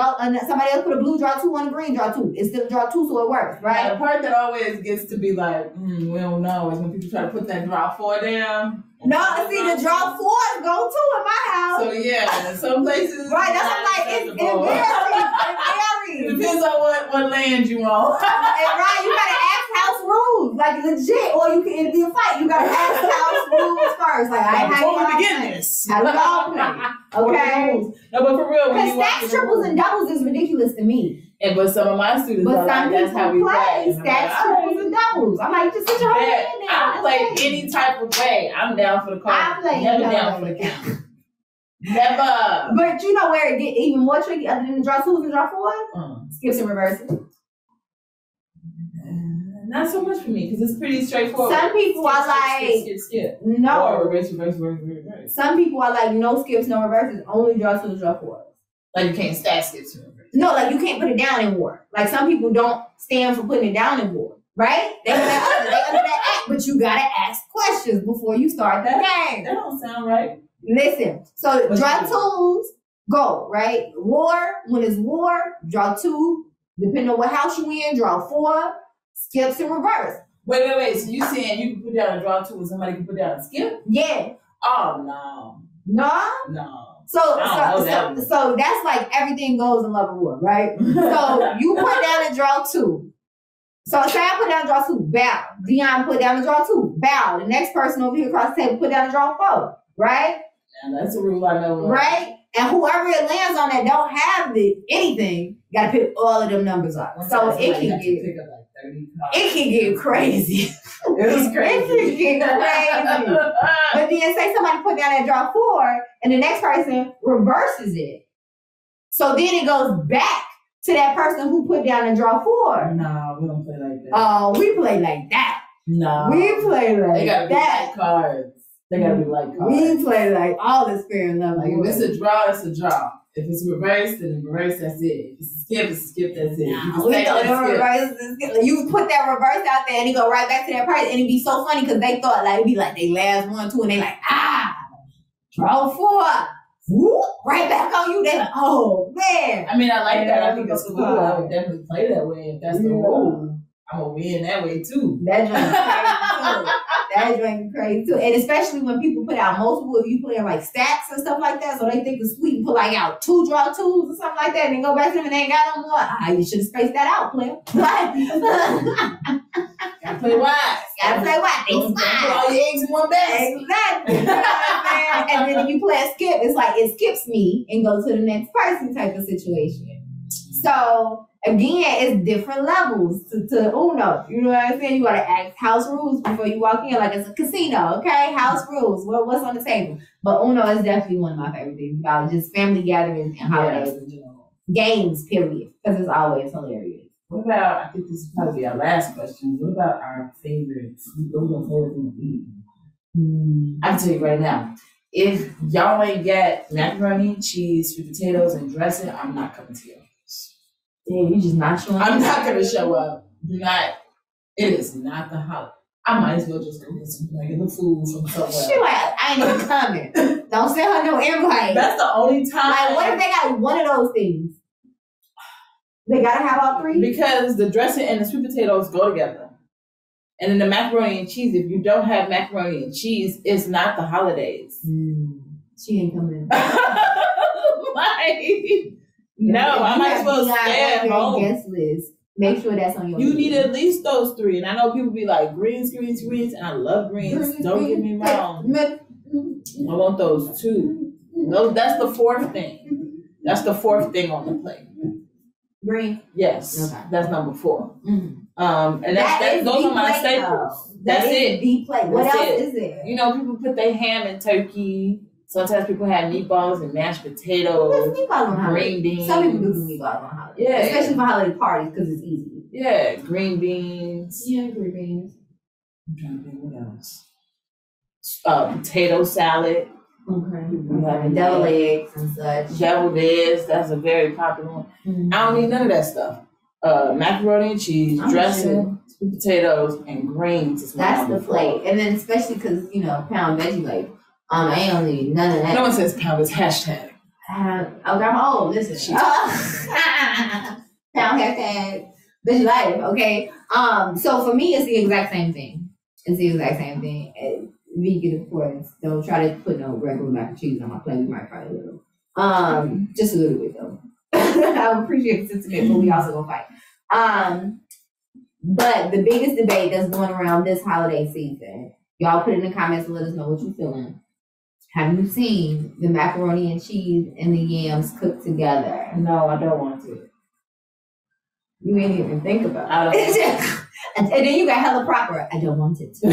Somebody else put a blue draw 2 on a green draw 2. It's still draw 2, so it works, right? Now, the part that always gets to be like, we don't know, is when people try to put that draw 4 down. No, see, the draw 4s go 2 in my house. So yeah, some places. Right, that's what I'm like, it varies. It depends on what land you on. And right, you gotta ask house rules, like legit, or you can, it'd be a fight. You gotta ask house rules first. Like, before we begin this, how do y'all play? Okay. No, but for real, because stacks, triples, and doubles is ridiculous to me. But some of my students, that's how we play. Stacks, triples, and doubles. I'm like, just sit your whole hand in there. I play any type of way. I'm down for the card. I play never down for the count. Never. But you know where it get even more tricky other than the draw 2s and draw 4s? Skips and reverses. Not so much for me because it's pretty straightforward. Some people are like, skip. No. Or reverse. Some people are like, no skips, no reverses, only draw 2s, draw 4s. Like you can't stack skips and reverses. No, like you can't put it down in war. Like some people don't stand for putting it down in war, right? They under that act, but you gotta ask questions before you start the game. That don't sound right. Listen, so draw 2s, go, right? War, when it's war, draw 2, depending on what house you in, draw 4, skips and reverse. Wait. So you saying you can put down a draw 2 and somebody can put down a skip? Yeah. Oh, no. No? No. So that's like everything goes in love and war, right? So you put down a draw 2. So say I put down a draw 2, bow. Dion put down a draw 2, bow. The next person over here across the table put down a draw 4, right? And that's a rule I know. Right? And whoever it lands on that don't have anything, gotta pick all of them numbers up. So it can get crazy. It was crazy. It can get crazy. But then say somebody put down that draw 4 and the next person reverses it. So then it goes back to that person who put down the draw 4. No, we don't play like that. Oh, we play like that. No. We play like they gotta that. Be light cards. They gotta be light cards. We play like all this fair and love. Like if it's a draw, it's a draw. If it's reversed, then reverse, that's it. If it's a skip, it's a skip, that's it. No, we thought the reverse. You put that reverse out there and it go right back to that person, and it'd be so funny because they thought like it'd be like they last 1, 2, and they like draw 4, whoop, right back on you. They like, oh man. I mean, I like that. I think that's cool. I would definitely play that way if that's the rule. I'm gonna win that way too. That joint is crazy too. That joint is crazy too. And especially when people put out multiple, if you put in like stacks and stuff like that, so they think it's sweet and put like out 2 draw 2s or something like that, and then go back to them and they ain't got no more. You should have spaced that out, player. Gotta play wise. Gotta play wise. Don't put all your eggs in one basket. Exactly. You know what I'm saying? And then if you play a skip, it's like it skips me and goes to the next person type of situation. So again, it's different levels to Uno. You know what I'm saying? You gotta ask house rules before you walk in, like it's a casino, okay? House rules. What's on the table? But Uno is definitely one of my favorite things about just family gatherings and holidays in general. Games, period. Because it's always hilarious. What about, I think this is probably our last question. What about our favorite food? What was our favorite thing to eat? I can tell you right now. If y'all ain't got macaroni and cheese, sweet potatoes, and dressing, I'm not coming to you. Yeah, you just not showing up. I'm not gonna show up. It is not the holiday. I might as well just go get some regular food from somewhere. She like, I ain't even coming. Don't send her no invite. That's the only time. Like, what if they got one of those things? They gotta have all 3? Because the dressing and the sweet potatoes go together. And then the macaroni and cheese, if you don't have macaroni and cheese, it's not the holidays. She ain't coming. No, I might as well stay at home. Guest list. Make sure that's on your You list. need at least those 3. And I know people be like, greens, and I love greens. Don't get me wrong. I want those too. No, that's the 4th thing. That's the 4th thing on the plate. Green? Yes. Okay. That's number 4. Mm-hmm. And those are my staples. That's it. The plate. What else is there? You know, people put their ham and turkey. Sometimes people have meatballs and mashed potatoes, green beans. Some people do meatballs on holidays. Yeah. Especially for holiday parties because it's easy. Yeah, green beans. Yeah, green beans. I'm trying to think what else. Potato salad. Okay. Deviled eggs and such. Deviled eggs, that's a very popular one. Mm-hmm. I don't need none of that stuff. Macaroni and cheese, dressing, sweet potatoes, and greens. That's the plate. And then especially because, pound veggie like. I ain't gonna need none of that. No one says pound, it's hashtag. I'm old, listen. Pound hashtag bitch life, okay? So for me, it's the exact same thing. Vegan, of course. Don't try to put no regular mac and cheese on my plate. We might try a little. Just a little bit, though. I appreciate the sentiment, but we also gonna fight. But the biggest debate that's going around this holiday season, y'all put it in the comments and let us know what you're feeling. Have you seen the macaroni and cheese and the yams cooked together? No, I don't want to. You ain't even think about it. And then you got hella proper. I don't want it to.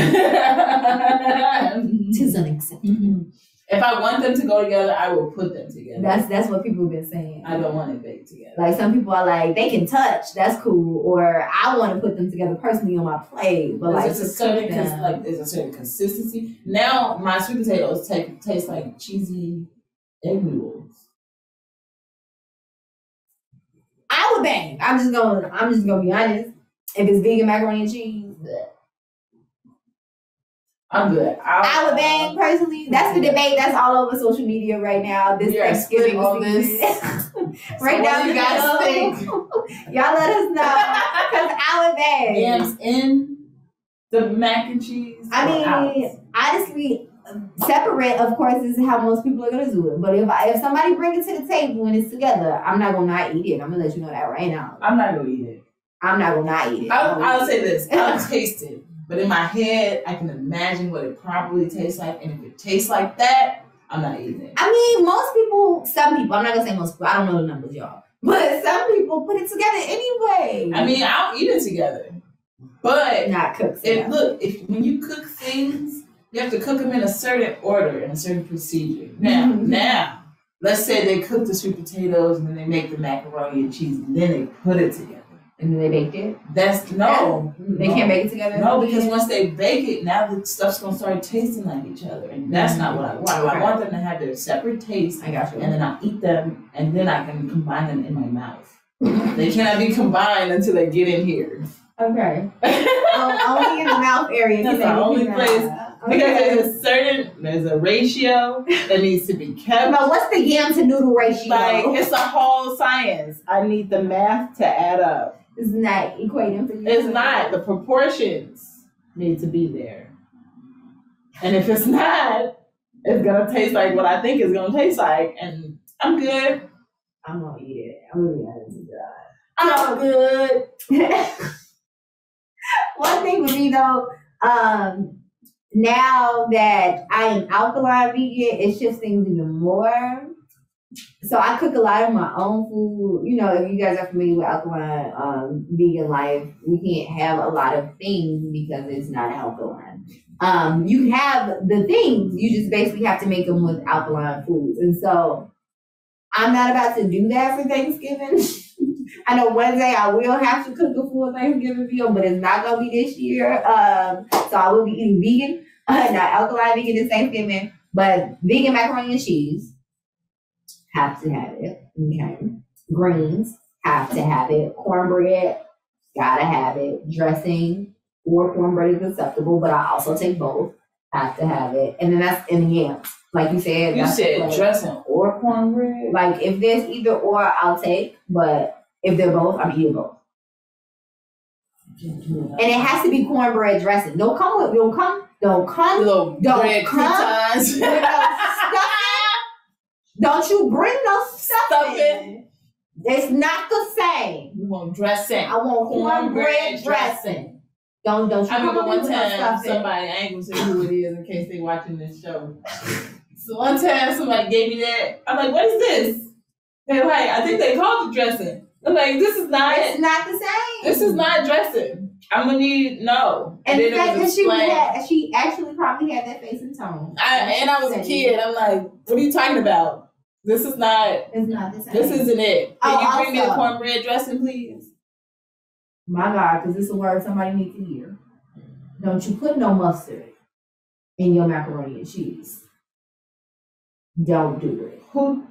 Tis unacceptable. Mm-hmm. If I want them to go together, I will put them together. That's what people have been saying. I don't want it baked together. Like some people are like, they can touch, that's cool, or I want to put them together personally on my plate. But there's a certain consistency. Now my sweet potatoes taste like cheesy egg noodles. I would bang. I'm just gonna be honest. If it's vegan macaroni and cheese, I'm good. I would bang personally. That's the debate that's all over social media right now. This Thanksgiving on this. Right now, you guys think? Y'all let us know because I would bang. Yams in the mac and cheese. I mean, honestly, separate, of course, is how most people are gonna do it. But if somebody bring it to the table and it's together, I'm not gonna not eat it. I'm gonna let you know that right now. I'm not gonna eat it. I'm not gonna not eat it. I'll say this. I'll taste it. But in my head, I can imagine what it probably tastes like. And if it tastes like that, I'm not eating it. I mean, some people, I'm not going to say most people. I don't know the numbers, y'all. But some people put it together anyway. I mean, I'll eat it together. But not cook when you cook things, you have to cook them in a certain order, in a certain procedure. Now, let's say they cook the sweet potatoes and then they make the macaroni and cheese and then they put it together. And then they baked it? They can't bake it together? No, because once they bake it, now the stuff's gonna start tasting like each other. And that's not what I want. Okay. I want them to have their separate taste. I got you. And then I eat them, and then I can combine them in my mouth. They cannot be combined until they get in here. Okay. Only in the mouth area. That's the only place. Because there's a ratio that needs to be kept. But what's the yam to noodle ratio? Like, it's a whole science. I need the math to add up. It's not equating for you. It's not. The proportions need to be there. And if it's not, it's gonna taste like what I think it's gonna taste like, and I'm good. I'm gonna eat it. I'm gonna be honest with you. I'm good. One thing with me though, now that I am alkaline vegan, it shifts things even more. So I cook a lot of my own food. You know, if you guys are familiar with alkaline vegan life, we can't have a lot of things because it's not alkaline. You can have the things, you just basically have to make them with alkaline foods. And so I'm not about to do that for Thanksgiving. I know one day I will have to cook a full Thanksgiving meal, but it's not gonna be this year. So I will be eating vegan, not alkaline vegan this Thanksgiving, but vegan macaroni and cheese. Have to have it. Okay. Greens, have to have it. Cornbread, gotta have it. Dressing or cornbread is acceptable, but I also take both. Have to have it. And then that's in the yams. Like you said. You said dressing or cornbread? Like if there's either or, I'll take, but if they're both, I'm eating both. And it has to be cornbread dressing. Don't come Little bread croutons. Don't you bring no stuffing. It's not the same. We want dressing. I want cornbread dressing. Don't you I remember one no time stuffing. somebody, I ain't gonna say who it is in case they watching this show. So one time somebody gave me that. I'm like, what is this? They're like, I think they called it dressing. I'm like, this is not. It's not the same. This is not dressing. I'm gonna need no. And the then fact it was that she actually probably had that face and tone. I was a kid. I'm like, what are you talking about? This is not. It's not the same. This isn't it. Can you bring me the also, cornbread dressing, please? My God, because this is a word somebody needs to hear. Don't you put no mustard in your macaroni and cheese. Don't do it. Who?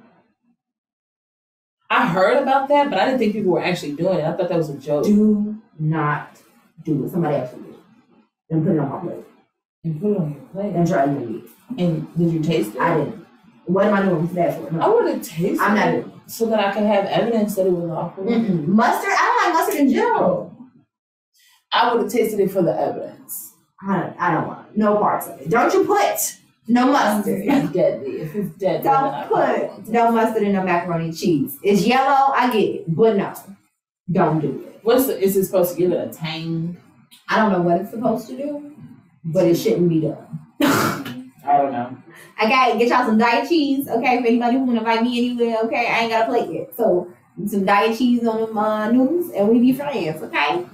I heard about that, but I didn't think people were actually doing it. I thought that was a joke. Do not do it. Somebody actually did it. And put it on my plate. And put it on your plate. And try to eat it. And did you taste it? I didn't. What am I doing for that for? No. I would have tasted I'm not it so that I can have evidence that it was awful. Mustard? I don't like mustard in general. I would have tasted it for the evidence. I don't want no parts of it. Don't you put no mustard. It's deadly. If it's deadly, Don't put no mustard in no macaroni and cheese. It's yellow, I get it, but no. Don't do it. Is it supposed to give it a tang? I don't know what it's supposed to do, but it shouldn't be done. I don't know. I gotta get y'all some diet cheese, okay? For anybody who wanna invite me anywhere, okay? I ain't got a plate yet. So some diet cheese on them noodles and we be friends, okay?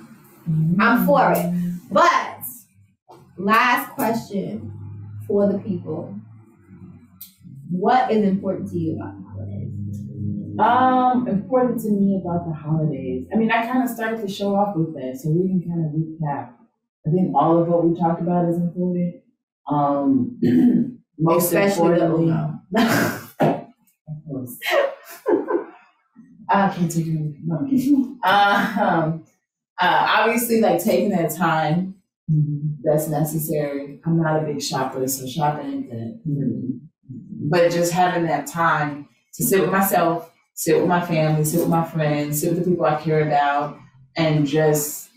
I'm for it. But last question for the people. What is important to you about the holidays? Important to me about the holidays. I mean, I kind of started the show off with that, so we can kind of recap. I think all of what we talked about is important. Most especially importantly, of course. I can't take it. No. Obviously, like taking that time that's necessary. I'm not a big shopper, so shopping ain't that. But just having that time to sit with myself, sit with my family, sit with my friends, sit with the people I care about, and just,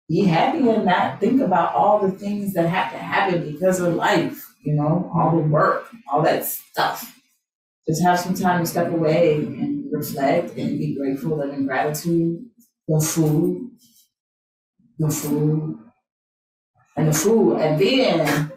be happy and not think about all the things that have to happen because of life, all the work, all that stuff. Just have some time to step away and reflect and be grateful and in gratitude. The food. And then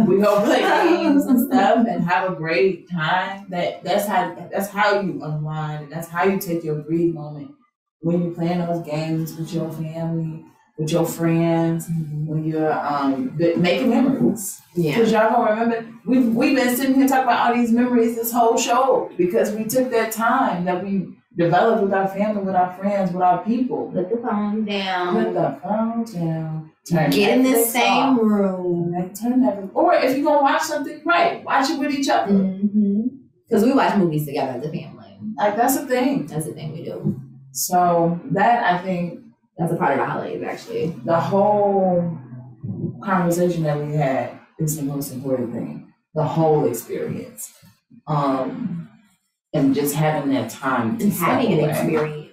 we go play games and stuff and have a great time. That's how you unwind, and that's how you take your breathe moment when you're playing those games with your family, with your friends, when you're making memories. Yeah. Because y'all gonna remember, we've been sitting here talking about all these memories this whole show because we took that time that we've developed with our family, with our friends, with our people. Put the phone down. Put the phone down. Turn Get in the Netflix same off. room. Like, turn Netflix. Or if you're gonna watch something, right? Watch it with each other. Because we watch movies together as a family. Like that's the thing. That's the thing we do. So that I think That's a part of the holidays, actually. the whole conversation that we had is the most important thing. The whole experience. And just having that time to And step having an away. experience.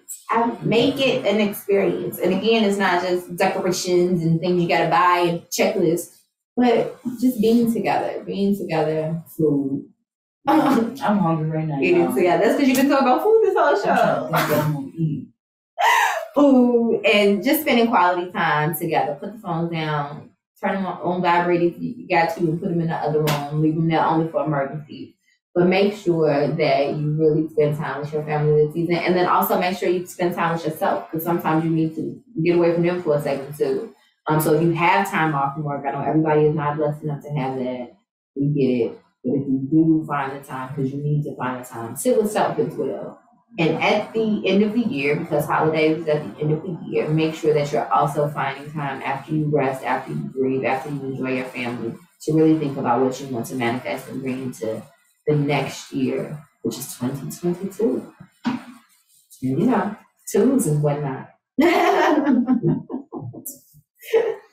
Make it an experience. And again, it's not just decorations and things you gotta buy and checklists, but just being together, food. I'm hungry right now. Eating y'all. together. That's because you've been talking about food this whole I'm trying to show. think what I'm gonna eat. Food and just spending quality time together. Put the phones down. Turn them on vibrate if you got to, and put them in the other room. Leave them there only for emergencies. But make sure that you really spend time with your family this season. And then also make sure you spend time with yourself, because sometimes you need to get away from them for a second too. So if you have time off from work, I know everybody is not blessed enough to have that. We get it. But if you do find the time, because you need to find the time, sit with self as well. And at the end of the year, because holidays is at the end of the year, make sure that you're also finding time after you rest, after you breathe, after you enjoy your family, to really think about what you want to manifest and bring into the next year, which is 2022. You know, twos and whatnot.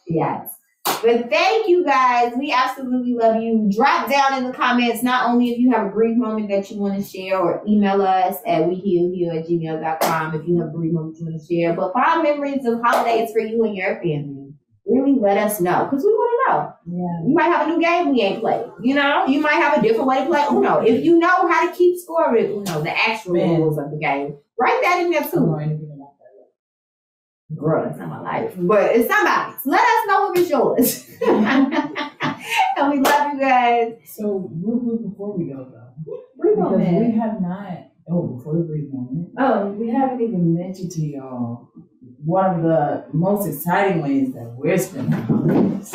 Yes. But thank you guys. We absolutely love you. Drop down in the comments, not only if you have a brief moment that you want to share, or email us at wehealheal@gmail.com if you have a brief moment you want to share, but fond memories of holidays for you and your family. Really let us know, because we want to know. Yeah. You might have a new game we ain't played. You know, you might have a different way to play Uno. If you know how to keep score with Uno, the actual rules of the game, write that in there too. Girl, that's not my life, but it's somebody's. Let us know if it's yours. And we love you guys. So real quick before we go though, Brief because moment. we have not. Oh, before the brief moment. Oh, We haven't even mentioned to y'all one of the most exciting ways that we're spending holidays.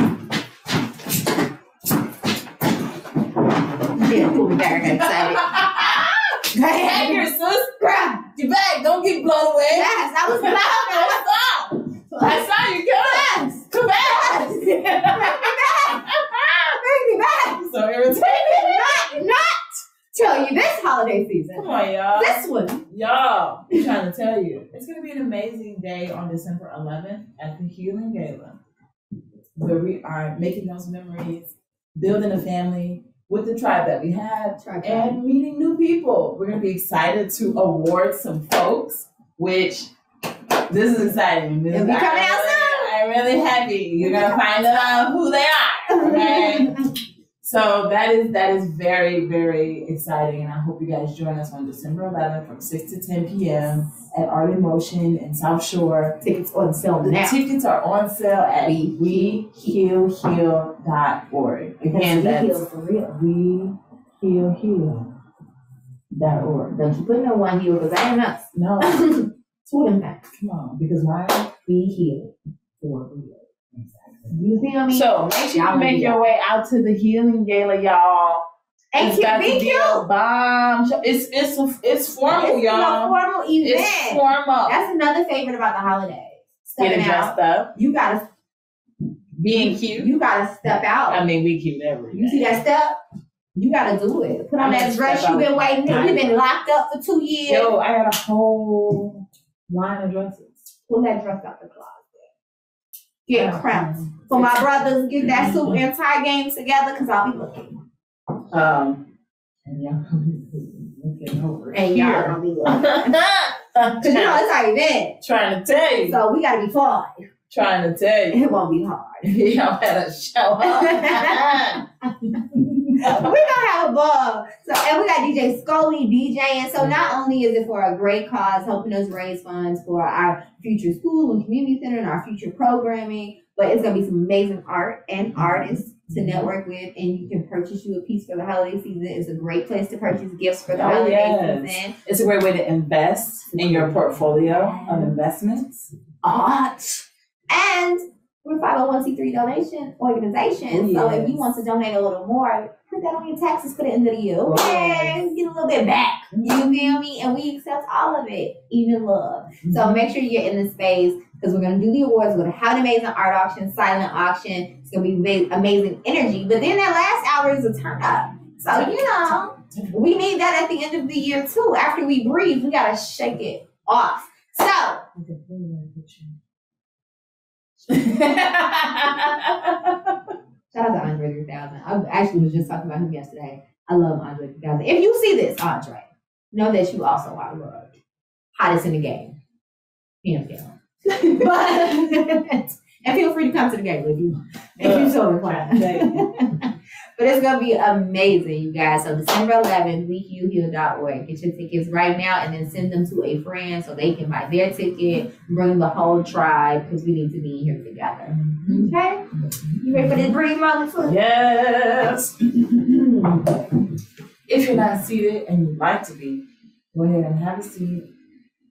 yeah, pull me back. I got excited. Go ahead. Hey, your sis, Girl, your bag, don't get blown away. yes, I was loud. I saw you. Yes. Come back. Bring me back. So irritated. Not tell you this holiday season. Come on, y'all. This one. Y'all, I'm trying to tell you, it's going to be an amazing day on December 11th at the Healing Gala, where we are making those memories, building a family with the tribe that we have, and meeting new people. We're going to be excited to award some folks, which this is exciting. It'll be coming out soon. I'm really happy. You're going to find out who they are. Okay? So that is very, very exciting, and I hope you guys join us on December 11th from 6 to 10 p.m. at Art in Motion in South Shore. Tickets on sale The now. tickets are on sale at wehealheal.org. Again, that's for real. wehealheal.org. Don't you put no one heel, because that ain't us. No, Two of them things. come on, because why? We heal for real. You feel me? So make sure Y'all you make do your way out to the Healing Gala, y'all. Ain't It's got you to be a bomb show. It's formal, It's y'all. a formal event. It's formal. That's another favorite about the holidays. Getting Stepping out. dressed up, You gotta being cute. You gotta step out. I mean, we cute every day. You see that step? You gotta do it. Put on I'm that gonna dress step you've been out. waiting for. You've been locked up for 2 years. Yo, I had a whole line of dresses. Pull that dress out the closet. Get cramped. For my brothers, get that suit and tie game together, because I'll be looking. And y'all looking over And y'all here. gonna be looking. Because you know it's our event. Trying to tell you. So we gotta be fun. Trying to tell you. It won't be hard. Y'all better show up. We're gonna have a ball. So, and we got DJ Scully DJing. So not only is it for a great cause, helping us raise funds for our future school and community center and our future programming, but it's gonna be some amazing art and artists to network with, and you can purchase you a piece for the holiday season. It's a great place to purchase gifts for the Oh, holiday yes. season. It's a great way to invest in your portfolio of investments. Art. And we're a 501c3 donation organization. So if you want to donate a little more, put that on your taxes for the end of the year. Okay, get a little bit back. You feel me? And we accept all of it, even love. So make sure you're in the space because we're gonna do the awards. We're gonna have an amazing art auction, silent auction. It's gonna be amazing energy. But then that last hour is a turn up. So you know, we need that at the end of the year too. After we breathe, we gotta shake it off. So. Shout out to Andre 3000. I actually was just talking about him yesterday. I love Andre 3000. If you see this, Andre, know that you also are loved. Hottest in the game. But and feel free to come to the game if you so inclined. But it's gonna be amazing, you guys. So December 11th, weheal.org. Get your tickets right now and then send them to a friend so they can buy their ticket, bring the whole tribe because we need to be here together. Okay? You ready for this breathe moment? Yes. If you're not seated and you'd like to be, go ahead and have a seat.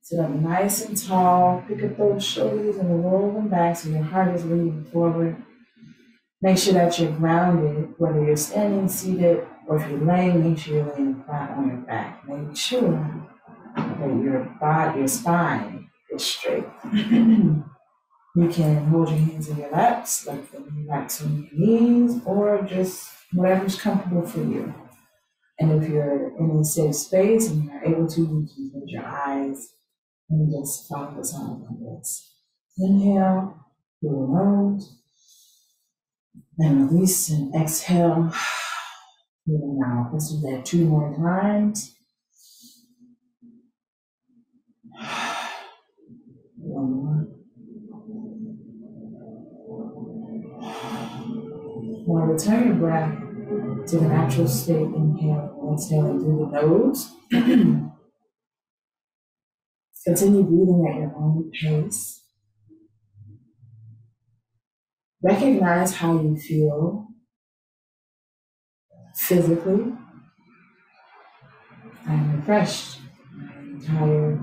Sit up nice and tall. Pick up those shoulders and roll them back so your heart is leaning forward. Make sure that you're grounded, whether you're standing, seated, or if you're laying, make sure you're laying flat on your back. Make sure that your spine is straight. You can hold your hands in your laps, like them relax on your knees, or just whatever's comfortable for you. And if you're in a safe space and you're able to, you can close your eyes and just follow the sound of my voice. Inhale through the nose. Then release and exhale through the mouth. Let's do that 2 more times. 1 more. Now return your breath to the natural state. Inhale and exhaling through the nose. Continue breathing at your own pace. Recognize how you feel physically. I am refreshed. I am tired.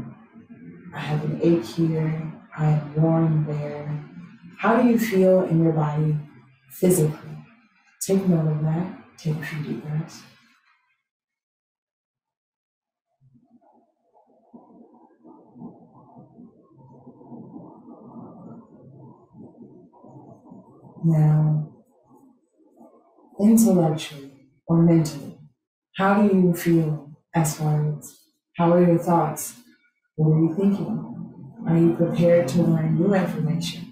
I have an ache here. I am warm there. How do you feel in your body physically? Take note of that. Take a few deep breaths. Now, intellectually or mentally, how do you feel as far as how are your thoughts? What are you thinking? Are you prepared to learn new information?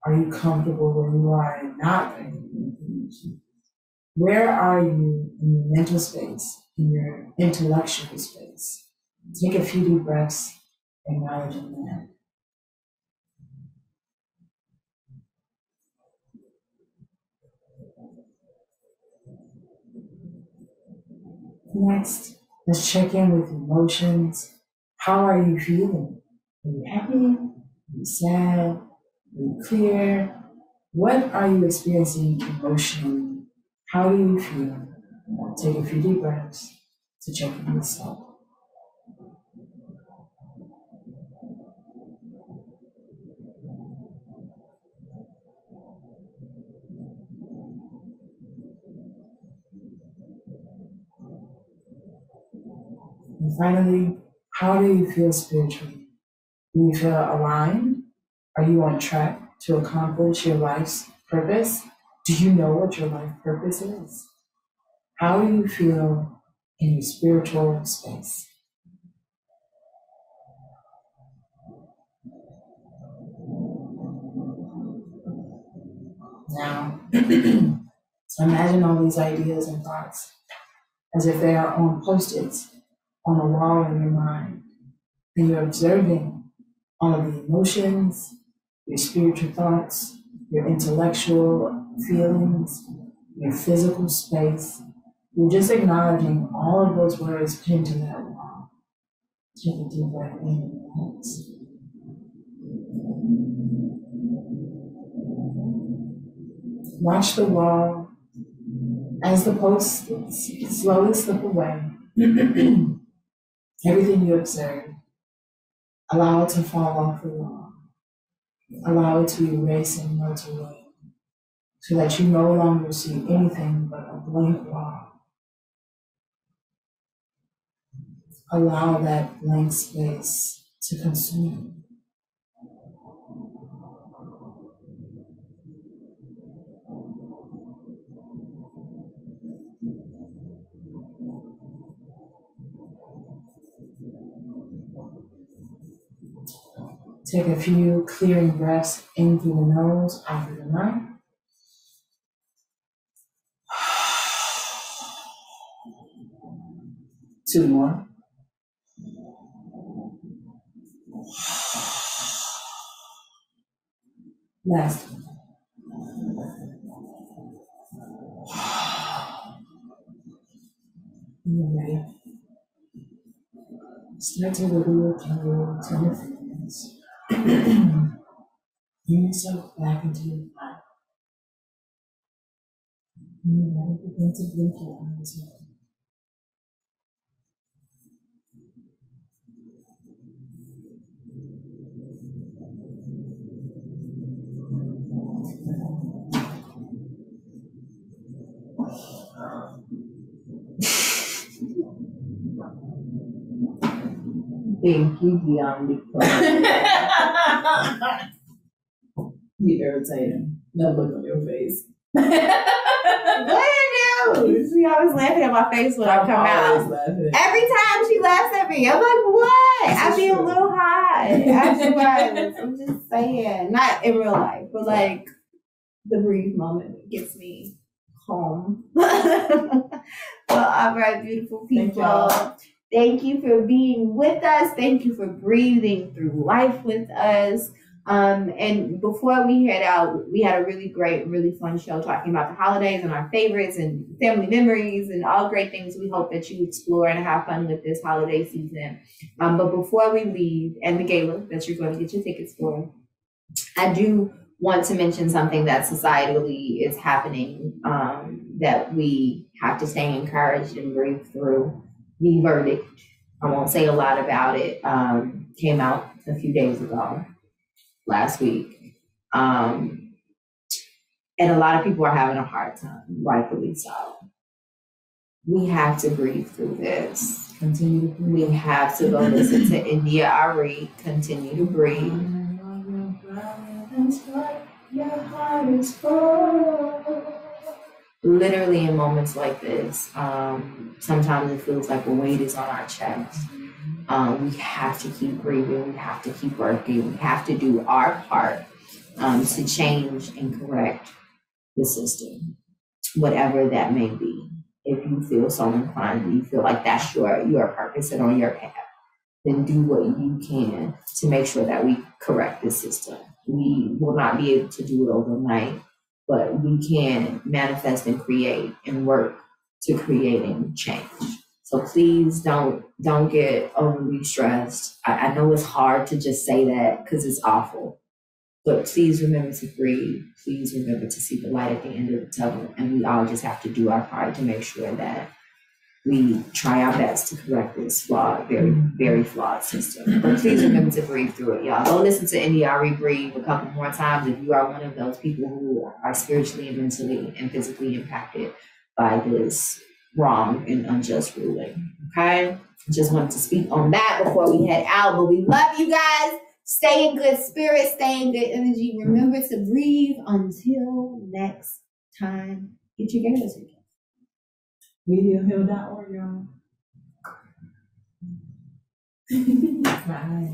Are you comfortable where you are and not learning new information? Where are you in your mental space, in your intellectual space? Take a few deep breaths, acknowledging that. Next, let's check in with emotions. How are you feeling? Are you happy? Are you sad? Are you clear? What are you experiencing emotionally? How do you feel? Take a few deep breaths to check in with yourself. And finally, how do you feel spiritually? Do you feel aligned? Are you on track to accomplish your life's purpose? Do you know what your life purpose is? How do you feel in your spiritual space? Now, so imagine all these ideas and thoughts as if they are on Post-its on a wall in your mind, and you're observing all of the emotions, your spiritual thoughts, your intellectual feelings, your physical space. You're just acknowledging all of those words pinned to that wall. Take a deep breath in and out. Watch the wall as the posts slowly slip away. Everything you observe, allow it to fall off the wall. Allow it to erase and melt away so that you no longer see anything but a blank wall. Allow that blank space to consume you. Take a few clearing breaths in through the nose, out through the mouth. Two more. Last one. You're ready. Start to wiggle your toes, turn your fingers. Bring yourself back into your body. And you're ready, begin to blink your eyes. Thank you, Dion. You irritating. That look on your face. What do you do? See, I was laughing at my face when I come out. Laughing. Every time she laughs at me, I'm like, what? I be a little high. Afterwards, I'm just saying. Not in real life, but like the brief moment gets me home. Well, all right, beautiful people. Thank you for being with us. Thank you for breathing through life with us. And before we head out, we had a really great, really fun show talking about the holidays and our favorites and family memories and all great things we hope that you explore and have fun with this holiday season. But before we leave, and the gala that you're going to get your tickets for, I do want to mention something that societally is happening that we have to stay encouraged and breathe through. The verdict, I won't say a lot about it, came out a few days ago, last week. And a lot of people are having a hard time, rightfully so. We have to breathe through this. Continue to breathe. We have to go listen to India Ari, continue to breathe. Your heart is full. Literally in moments like this, sometimes it feels like a weight is on our chest. We have to keep breathing, we have to keep working, we have to do our part to change and correct the system, whatever that may be. If you feel so inclined, you feel like that's your purpose and on your path, then do what you can to make sure that we correct the system. We will not be able to do it overnight, but we can manifest and create and work to creating change. So please don't get overly stressed. I know it's hard to just say that because it's awful, but please remember to breathe. Please remember to see the light at the end of the tunnel. And we all just have to do our part to make sure that we try our best to correct this flawed, very, very flawed system. But please remember to breathe through it, y'all. Go listen to India Ari breathe a couple more times if you are one of those people who are spiritually and mentally and physically impacted by this wrong and unjust ruling. Okay? Just wanted to speak on that before we head out. But we love you guys. Stay in good spirit, stay in good energy. Remember to breathe until next time. Get your galas again. MediaHill.org, y'all. Bye.